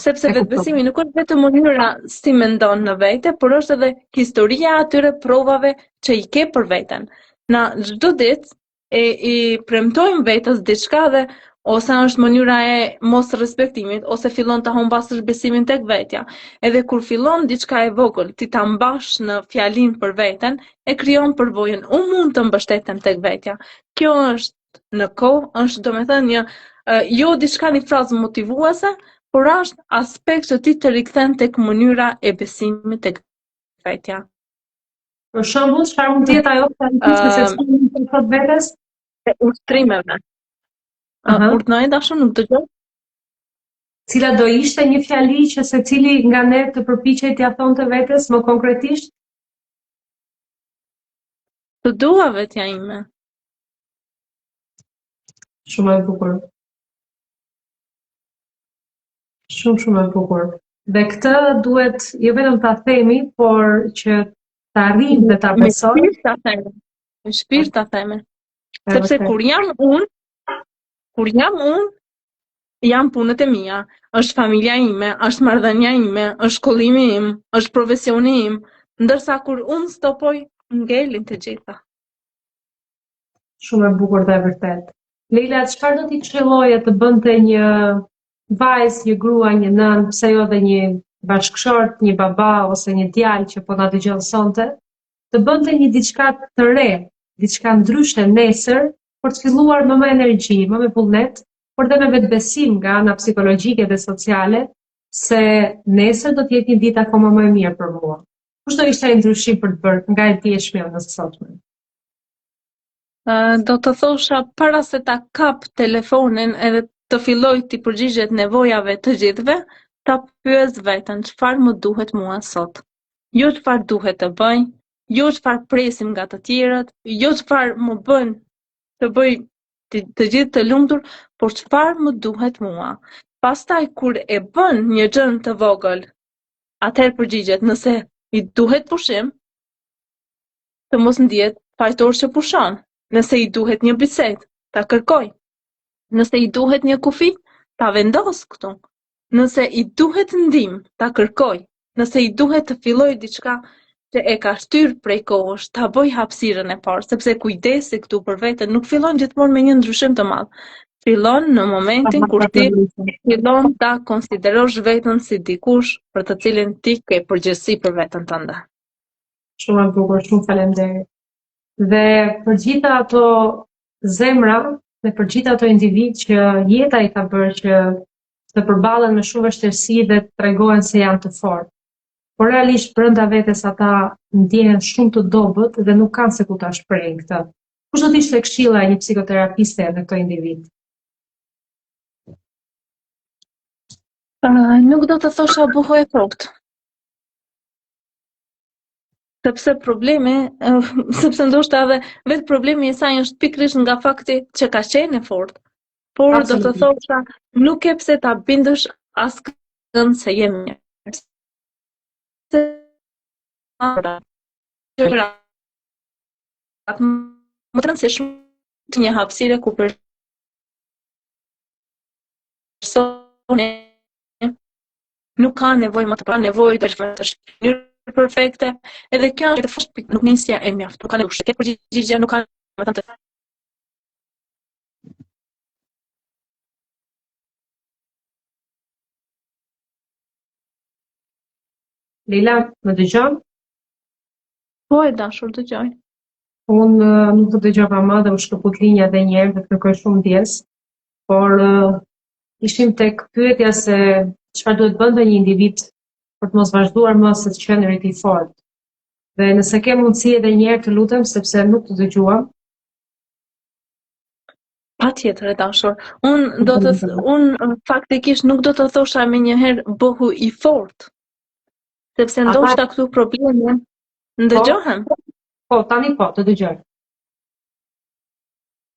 Sepse vetbesimi nuk është vetëm mënyra si mendon në vete, por është edhe historia atyre provave që i ke për veten. Na çdo ditë i premtojmë vetes diçka dhe ose është mënyra e mos respektimit, ose fillon të humbasësh besimin tek vetja. Edhe kur fillon diçka e vogël, ti ta mbash në fjalin për veten, e krijon përvojën. Unë mund të mbështetem tek vetja. Kjo është në kohë, është domethënë një jo diçka një frazë motivuese, por është aspekt që ti të rikthen tek mënyra e besimit tek vetja. Për shembull, çfarë mund të jetë ajo se mund të thot vetes? Ushtrimeve. Urdhnoj dashur, nuk dëgjoj. Cila do ishte një fjali që secili nga ne të përpiqej t'ia thonte vetes më konkretisht? Të dua vetja ime. Shumë e bukur. Shumë e bukur. Dhe këtë duhet jo vetëm ta themi, por që ta arrijmë dhe ta besojmë. Me shpirt ta themi. Sepse kur jam unë, jam punët e mia, është familja ime, është marrëdhënia ime, është shkollimi im, është profesioni im, ndërsa kur unë stopoj, ngelin të gjitha. Shumë e bukur dhe vërtet. Leila, çfarë do t'i këshilloje të bënte një vajzë, një grua, një nën, pse jo dhe një bashkëshort, një baba ose një djalë që po na dëgjon sonte, të bënte një diçka të re, diçka ndryshe nesër, për të filluar më energji, më me vullnet, por dhe me vetbesim nga ana psikologjike dhe sociale, se nesër do të jetë një ditë akoma më e mirë për mua. Kush do ishte ai ndryshim për të bërë nga e dieshmja në sotme? Do të thosha para se ta kap telefonin edhe të filloj të përgjigjet nevojave të gjithëve, ta pyes veten çfarë më duhet mua sot. Jo çfarë duhet të bëj, jo çfarë presim nga të tjerët, jo çfarë më bën të bëj të gjithë të lumtur, por çfarë më duhet mua. Pastaj kur e bën një gjë të vogël, atëherë përgjigjet nëse i duhet pushim, të mos ndihet fajtor që pushon. Nëse i duhet një bisedë, ta kërkoj. Nëse i duhet një kufi, ta vendos këtu. Nëse i duhet ndihmë, ta kërkoj. Nëse i duhet të filloj diçka që e ka shtyr prej kohësh, ta bëj hapësirën e parë, sepse kujdesi këtu për veten nuk fillon gjithmonë me një ndryshim të madh. Fillon në momentin kur ti fillon ta konsiderosh veten si dikush për të cilin ti ke përgjegjësi për veten tënde. Shumë e bukur, shumë faleminderit. Dhe për gjitha ato zemra dhe për gjithë ato individ që jeta I ka bërë që të përballen me shumë vështirësi dhe të tregohen se janë të fortë. Por realisht brenda vetes ata ndjehen shumë të dobët dhe nuk kanë se ku ta shprehin këtë. Kush do të ishte këshilla e një psikoterapiste në këtë individ? Nuk do të thosha buho e fortë. Sepse ndoshta edhe vetë problemi I saj është pikërisht nga fakti që ka qenë e fortë. Por do të thosha, nuk e pse ta bindësh askënd se je mirë. Më të rëndësishme të një hapësire ku personi nuk ka nevojë më të pra nevojë të shkënjur perfekte, edhe kjo është të fushë nuk nisja e mjaftë, nuk ka nevojë këtë përgjigje, nuk ka më të Leila, më dëgjon? Po e dashur dëgjoj. Unë nuk të dëgjova më dhe u shkëput linja edhe një herë dhe të kërkoj shumë ndjes, por ishim tek pyetja se çfarë duhet bënte një individ për të mos vazhduar më së të qenë I fortë. Dhe nëse ke mundësi edhe një herë të lutem sepse nuk të dëgjuam. Patjetër e dashur. Unë faktikisht nuk do të thosha me njëherë bëhu I fortë. Sepse ndoshta këtu problemi ndëgjohem. Po, tani po, të dëgjoj.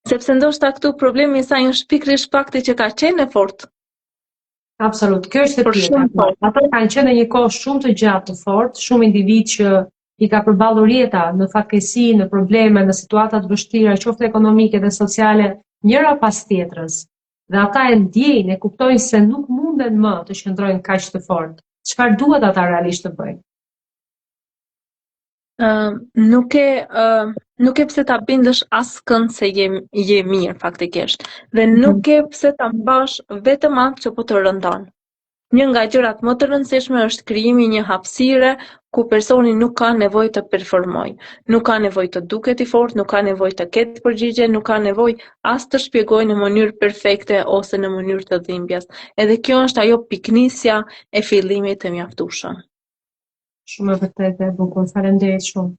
Sepse ndoshta këtu problemi I saj është pikërisht fakti që ka qenë e fortë. Absolut, kjo është e pyetja. Ata kanë qenë një kohë shumë të gjatë të fortë, shumë individ që I ka përballur jeta në fatkeqësi, në probleme, në situata të vështira, qoftë ekonomike dhe sociale, njëra pas tjetrës. Dhe ata e ndjejnë, e kuptojnë se nuk munden më të qëndrojnë kaq të fortë. Çfarë duhet ata realisht të bëjnë? Nuk e pse ta bindësh askënd se je mirë faktikisht. Dhe nuk e pse ta mbash vetëm atë që po të rëndon. Një nga gjërat më të rëndësishme është krijimi një hapësire ku personi nuk ka nevojë të performojë, nuk ka nevojë të duket I fortë, nuk ka nevojë të ketë përgjigje, nuk ka nevojë as të shpjegojë në mënyrë perfekte ose në mënyrë të dhimbjes. Edhe kjo është ajo piknisja e fillimit të mjaftueshëm. Shumë e vërtetë e bukur, faleminderit shumë.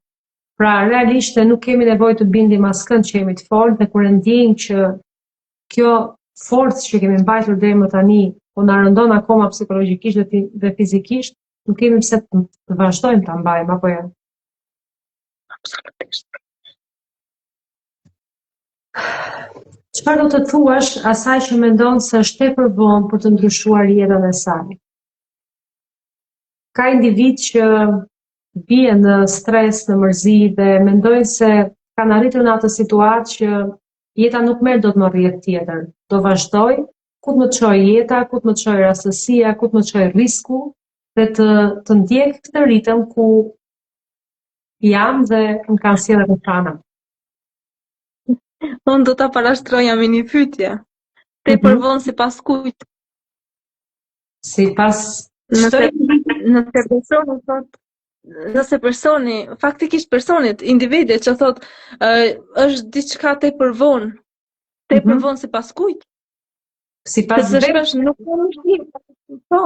Pra, realisht nuk kemi nevojë të bindim askënd që jemi të fortë dhe kur e ndjejmë që kjo forcë që kemi mbajtur deri më tani po na rëndon akoma psikologjikisht dhe fizikisht, nuk kemi pse të vazhdojmë ta mbajmë apo jo. Absolutisht. Çfarë do të thuash asaj që mendon se është tepër vonë për të ndryshuar jetën e saj? Ka individ që bien në stres, në mërzi dhe mendojnë se kanë arritur në atë situatë që jeta nuk merr dot më rrjet tjetër. Do vazhdoj, ku të më çojë jeta, ku të më çojë rastësia, ku të më çojë risku, dhe të ndjek këtë ritëm ku jam dhe më kanë sjellë të prana. Unë do ta parashtroja me një pyetje. Tepër vonë sipas kujt? Sipas Nëse personi, faktikisht personit, individit që thot është diçka tepër vonë. Tepër vonë sipas kujt? Sepse shpesh nuk kemi frikë. Po,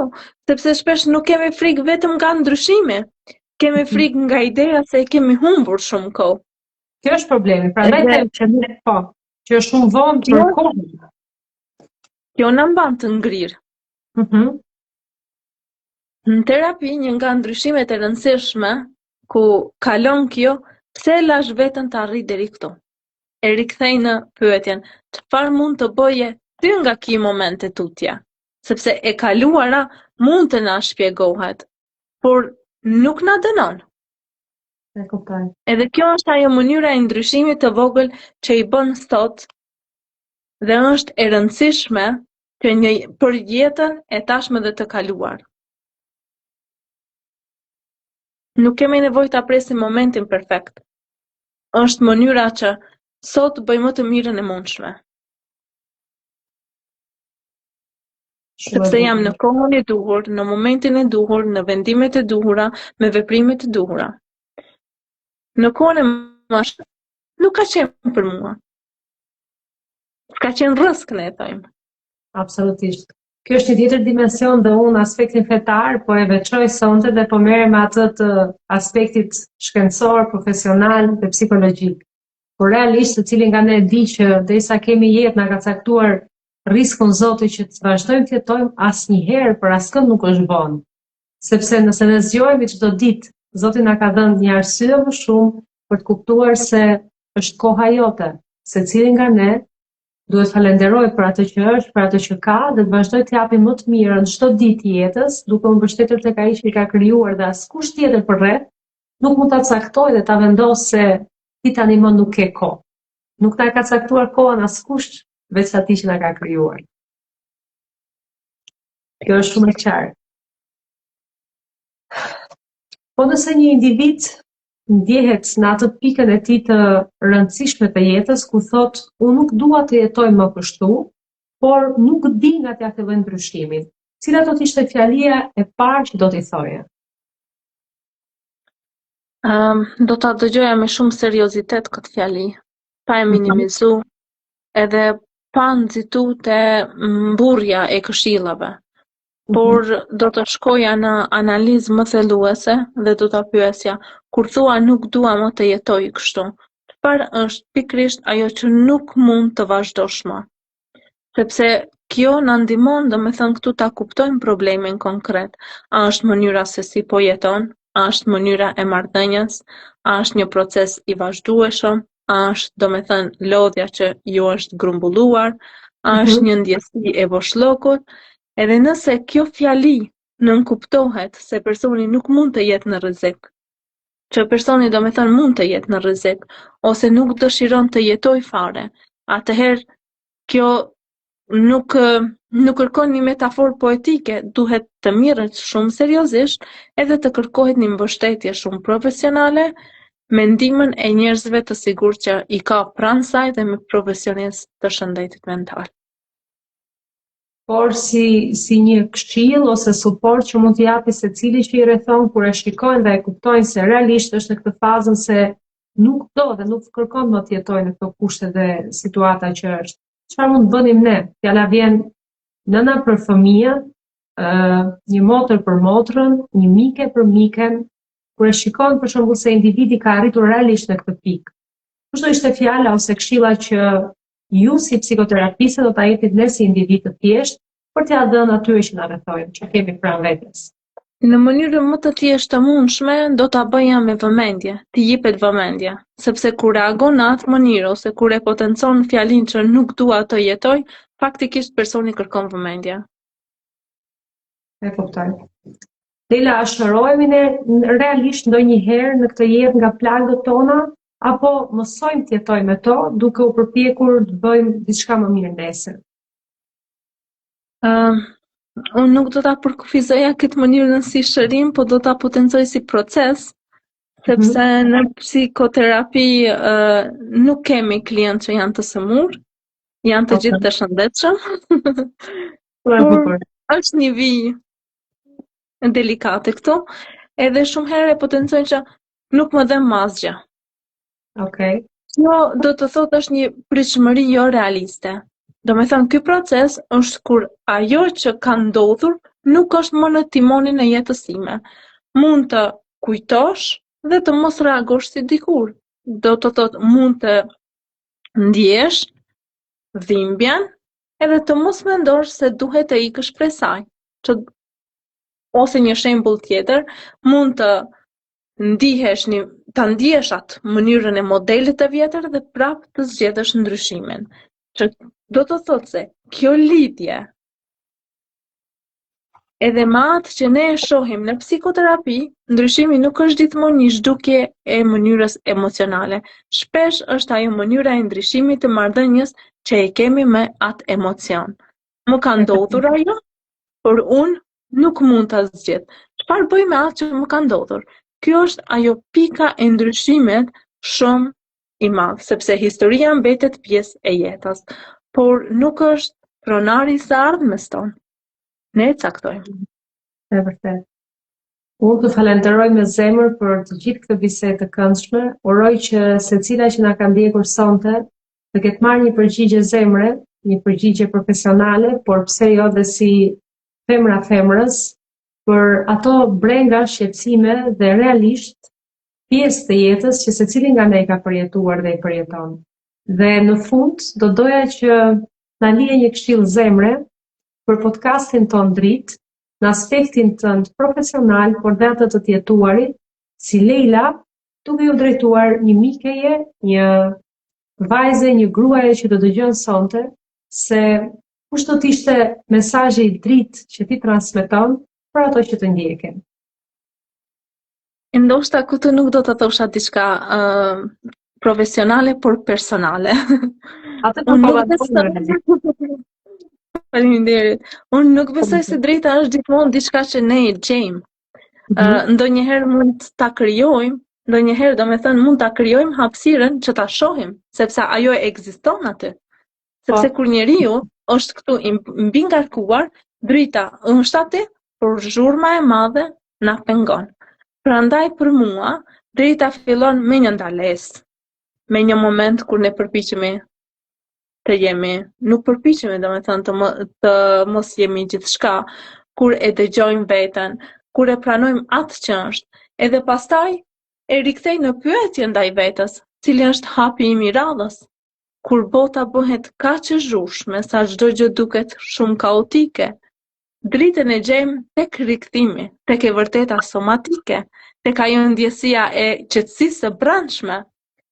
sepse shpesh nuk kemi frikë vetëm nga ndryshimi. Kemi frikë nga ideja se e kemi humbur shumë kohë. Kjo është problemi. Prandaj them që që është shumë vonë për kohë. Kjo na mban të ngrirë. Në terapi, një nga ndryshimet e rëndësishme ku kalon kjo, pse lash veten të arri deri këtu? E rikthej në pyetjen, çfarë mund të bëje ty nga ky moment e tutje? Sepse e kaluara mund të na shpjegohet, por nuk na dënon. E kuptoj. Edhe kjo është ajo mënyra e ndryshimit të vogël që I bën sot dhe është e rëndësishme për jetën e tashme dhe të kaluar. Nuk kemi nevojë ta presim momentin perfekt. Është mënyra që sot bëjmë më të mirën e mundshme. Sepse jam në kohën e duhur, në momentin e duhur, në vendimet e duhura, me veprimet e duhura. Në kohën e mashtë nuk ka qenë për mua. Ka qenë rrezik ne thojmë. Absolutisht. Kjo është një tjetër dimension dhe unë aspektin fetar, po e veçoj sonte dhe po merrem me atë të aspektit shkencor, profesional dhe psikologjik. Por realisht, secili nga ne di që derisa kemi jetë na ka caktuar riskun Zoti që të vazhdojmë të jetojmë, asnjëherë për askënd nuk është vonë. Sepse nëse ne zgjohemi çdo ditë, Zoti na ka dhënë një arsye më shumë për të kuptuar se është koha jote. Secili nga ne duhet falenderoj për atë që është, për atë që ka, dhe të vazhdoj të japi më të mirën çdo ditë të jetës, duke u mbështetur tek ai që i ka krijuar dhe askush tjetër përreth nuk mund ta caktojë dhe ta vendosë se ti tani më nuk ke kohë. Nuk na ka caktuar kohën askush veç atij që na ka krijuar. Kjo është shumë e qartë. Po nëse një individ ndjehet në atë pikën e tij të rëndësishme të jetës, ku thotë, unë nuk dua të jetoj më kështu, por nuk di nga t'ja filloj ndryshimin. Cila do të ishte fjalia e parë që do t'i thoje? Do ta dëgjoja me shumë seriozitet këtë fjali, pa e minimizu, edhe pa nxitu te mburrja e këshillave. Por do të shkoja në analizë më thelluese dhe do ta pyesja, kur thua nuk dua më të jetoj kështu, çfarë është pikërisht ajo që nuk mund të vazhdosh më? Sepse kjo na ndihmon, domethënë këtu ta kuptojmë problemin konkret. A është mënyra se si po jeton? A është mënyra e marrëdhënies? A është një proces i vazhdueshëm? A është domethënë lodhja që ju është grumbulluar? A është një ndjesi e boshllokut? Edhe nëse kjo fjali nënkuptohet se personi nuk mund të jetë në rrezik, që personi domethënë mund të jetë në rrezik, ose nuk dëshiron të jetoj fare, atëherë kjo nuk kërkon një metaforë poetike, duhet të mirret shumë seriozisht edhe të kërkohet një mbështetje shumë profesionale me ndihmën e njerëzve të sigurt që i ka pranë saj dhe me profesionistë të shëndetit mental. Por si një këshill ose suport që mund t'i japi secili që i rrethon kur e shikojnë dhe e kuptojnë se realisht është në këtë fazën se nuk do dhe nuk kërkon më të jetojë në këto kushte dhe situata që është. Çfarë mund të bënim ne? Fjala vjen nëna për fëmijën, një motër për motrën, një mike për miken, kur e shikon për shembull se individi ka arritur realisht në këtë pikë. Kush do ishte fjala ose këshilla që ju si psikoterapiste do ta jepit ne si individ të thjesht për t'ia dhënë atyre që na rrethojnë, që kemi pranë vetes? Në mënyrën më të thjeshtë të mundshme, do ta bëja me vëmendje, t'i jepet vëmendje, sepse kur reagon në atë mënyrë ose kur e potencon fjalinë që nuk dua të jetoj, faktikisht personi kërkon vëmendje. E kuptoj. Leila, a shërohemi ne realisht ndonjëherë në këtë jetë nga plagët tona, apo mësojmë të jetojmë me to, duke u përpjekur të bëjmë diçka më mirë nesër? Unë nuk do ta përkufizoja këtë mënyrën si shërim, po do ta potencoj si proces, sepse në psikoterapi nuk kemi klientë që janë të sëmur, janë të gjithë të shëndetshëm. Por është një vijë delikate këtu, edhe shumë herë e potencojnë që nuk më dhem asgjë. Okej. Kjo do të thotë është një pritshmëri jo realiste. Domethënë ky proces është kur ajo që ka ndodhur nuk është më në timonin e jetës time. Mund të kujtosh dhe të mos reagosh si dikur. Do të thotë mund të ndjesh dhimbjen edhe të mos mendosh se duhet të ikësh prej saj. Ose një shembull tjetër, mund të ta ndjesh atë mënyrën e modelit të vjetër dhe prapë të zgjedhësh ndryshimin. Që do të thotë se kjo lidhje edhe me atë që ne e shohim në psikoterapi, ndryshimi nuk është gjithmonë një zhdukje e mënyrës emocionale. Shpesh është ajo mënyra e ndryshimit të marrëdhënies që e kemi me atë emocion. Më ka ndodhur ajo, por unë nuk mund ta zgjedh. Çfarë bëj me atë që më ka ndodhur? Kjo është ajo pika e ndryshimit shumë i madh, sepse historia mbetet pjesë e jetës, por nuk është pronari i së ardhmes tonë. Ne e caktojmë. E vërtet. Unë të falenderoj me zemër për të gjithë këtë bisedë të këndshme. Uroj që secila që na ka ndjekur sonte të ketë marrë një përgjigje zemre një përgjigje profesionale, por pse jo dhe si femra femrës, për ato brenga, shqetësime dhe realisht pjesë të jetës që secili nga ne ka përjetuar dhe i përjeton. Dhe në fund, do doja që na lije një këshill zemre për podcastin ton dritë, në aspektin tënd profesional, por dhe atë të tjetuarit, si Leila, duke ju drejtuar një mikeje, një vajze, një gruaje që do dëgjon sonte, se kush do të ishte mesazhi i dritë që ti transmeton për ato që të ndjekin. Ndoshta këtu nuk do të thosha diçka profesionale, por personale. Atë po Faleminderit. Unë nuk besoj se drejta është gjithmonë diçka që ne e gjejmë. Ndonjëherë mund ta krijojmë, ndonjëherë domethënë mund ta krijojmë hapësirën që ta shohim, sepse ajo ekziston aty. Sepse kur njeriu është këtu i mbi ngarkuar, drita është aty, por zhurma e madhe na pengon. Prandaj për mua, drita fillon me një ndalesë, me një moment kur ne përpiqemi të jemi, nuk përpiqemi domethënë të mos jemi gjithçka, kur e dëgjojmë veten, kur e pranojmë atë që është, edhe pastaj e rikthej në pyetje ndaj vetes, cili është hapi im i radhës. Kur bota bëhet kaq e zhurshme sa çdo gjë duket shumë kaotike, dritën e gjejmë tek rikthimi, tek e vërteta somatike, tek ajo ndjesia e qetësisë së brendshme,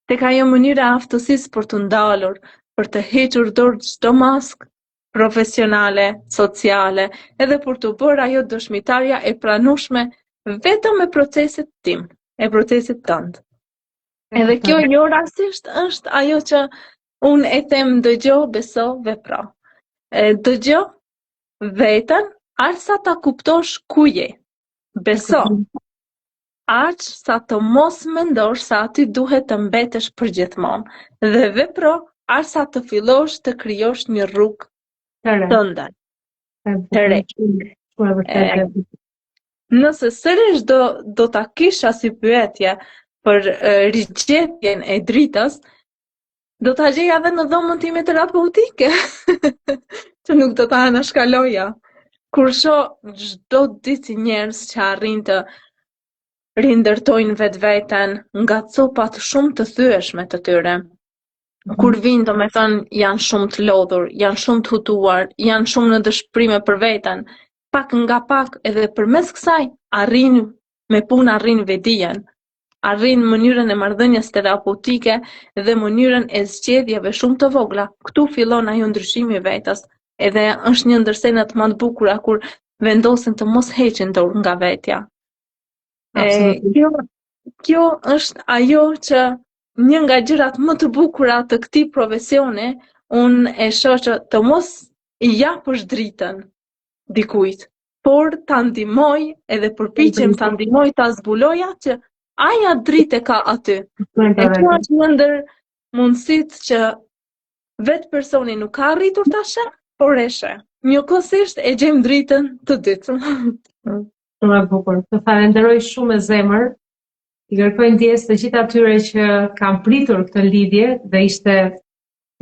tek ajo mënyra e aftësisë për të ndalur, për të hequr dorë çdo maskë profesionale, sociale, edhe për të bërë ajo dëshmitarja e pranueshme vetëm e procesit tim, e procesit tënd. Edhe kjo jo rastisht është ajo që unë e them dëgjo, beso, vepro. Dëgjo veten, aq sa ta kuptosh ku je. Beso, aq sa të mos mendosh se aty duhet të mbetesh përgjithmonë. Dhe vepro, aq sa të fillosh të krijosh një rrugë tënde. Të re. Nëse sërish do ta kisha si pyetje për rigjetjen e dritës, do ta gjeja edhe në dhomën time terapeutike, që nuk do ta anashkaloja. Kur shoh çdo ditë njerëz që arrin të rindërtojnë vetveten nga copat shumë të thyeshme të tyre. Kur vinë, domethënë, janë shumë të lodhur, janë shumë të hutuar, janë shumë në dëshpërime për veten, pak nga pak edhe përmes kësaj arrin me punë, arrin vedijen, arrin mënyrën e marrëdhënies terapeutike dhe mënyrën e zgjedhjeve shumë të vogla. Ktu fillon ajo ndryshimi i vetes, edhe është një ndër scenat më të bukura kur vendosin të mos heqin dorë nga vetja. Kjo është ajo që një nga gjërat më të bukura të këtij profesioni, unë e shoh që të mos i japësh dritën dikujt, por ta ndihmoj edhe përpiqem ta ndihmoj ta zbuloja që aja dritë ka aty. E kjo është një ndër mundësitë që vetë personi nuk ka arritur ta sheh, por e sheh. Njëkohësisht e gjejmë dritën të dytë. Shumë e bukur. Të falenderoj shumë me zemër. I kërkoj ndjesë të gjithë atyre që kanë pritur këtë lidhje dhe ishte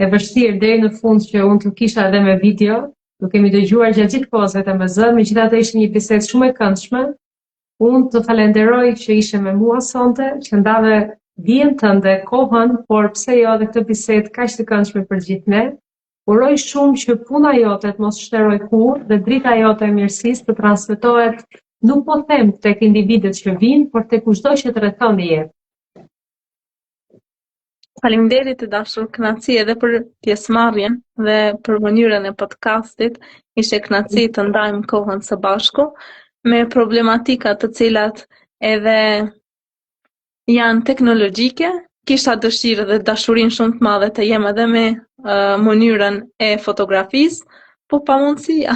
e vështirë deri në fund që unë të kisha edhe me video. Nuk kemi dëgjuar gjatë gjithë kohës vetëm me zë, megjithatë ishte një bisedë shumë e këndshme. Unë të falenderoj që ishe me mua sonte, që ndave dijen tënde, kohën, por pse jo edhe këtë bisedë kaq të këndshme për gjithë ne. Uroj shumë që puna jote të mos shteroj kurrë dhe drita jote e mirësisë të transmetohet, nuk po them tek individët që vinë, por tek çdo që të rrethon në jetë. Faleminderit të dashur, kënaqësi edhe për pjesëmarrjen dhe për mënyrën e podcastit. Ishte kënaqësi të ndajmë kohën së bashku me problematika të cilat edhe janë teknologjike. Kisha dëshirë dhe dashurinë shumë të madhe të jem edhe me mënyrën e fotografisë, po pa mundësia.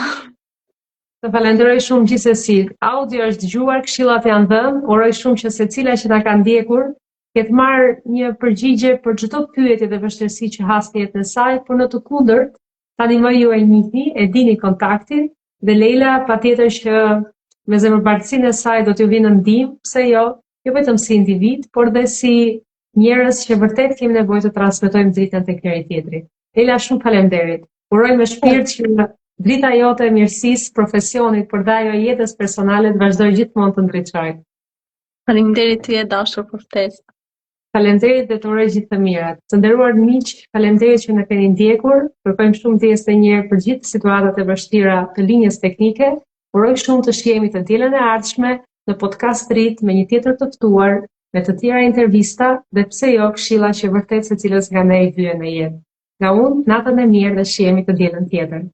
Të falenderoj shumë gjithsesi. Audio është dëgjuar, këshillat janë dhënë. Uroj shumë që secila që na ka ndjekur ketë marrë një përgjigje për çdo pyetje dhe vështirësi që has në jetën e saj, por në të kundërt, tani më ju e njihni, e dini kontaktin dhe Leila patjetër që me zemërbardhësinë e saj do t'ju vinë në ndihmë, pse jo, jo vetëm si individ, por dhe si njerëz që vërtet kemi nevojë të transmetojmë dritën tek njëri tjetri. Leila, shumë faleminderit. Uroj me shpirt që drita jote e mirësisë, profesionit, por dhe ajo e jetës personale të vazhdoj gjithmonë të ndriçojë. Faleminderit ty e dashur për ftesë. Faleminderit dhe të uroj gjithë të mirat. Të nderuar miq, faleminderit që na keni ndjekur. Kërkojmë shumë ndjesë një herë për gjithë situatat e vështira të linjës teknike. Uroj shumë të shihemi të dielën e ardhshme në podcast rit me një tjetër të ftuar, me të tjera intervista dhe pse jo këshilla që vërtet secilës nga ne i vjen në jetë. Nga unë, natën e mirë dhe shihemi të dielën tjetër.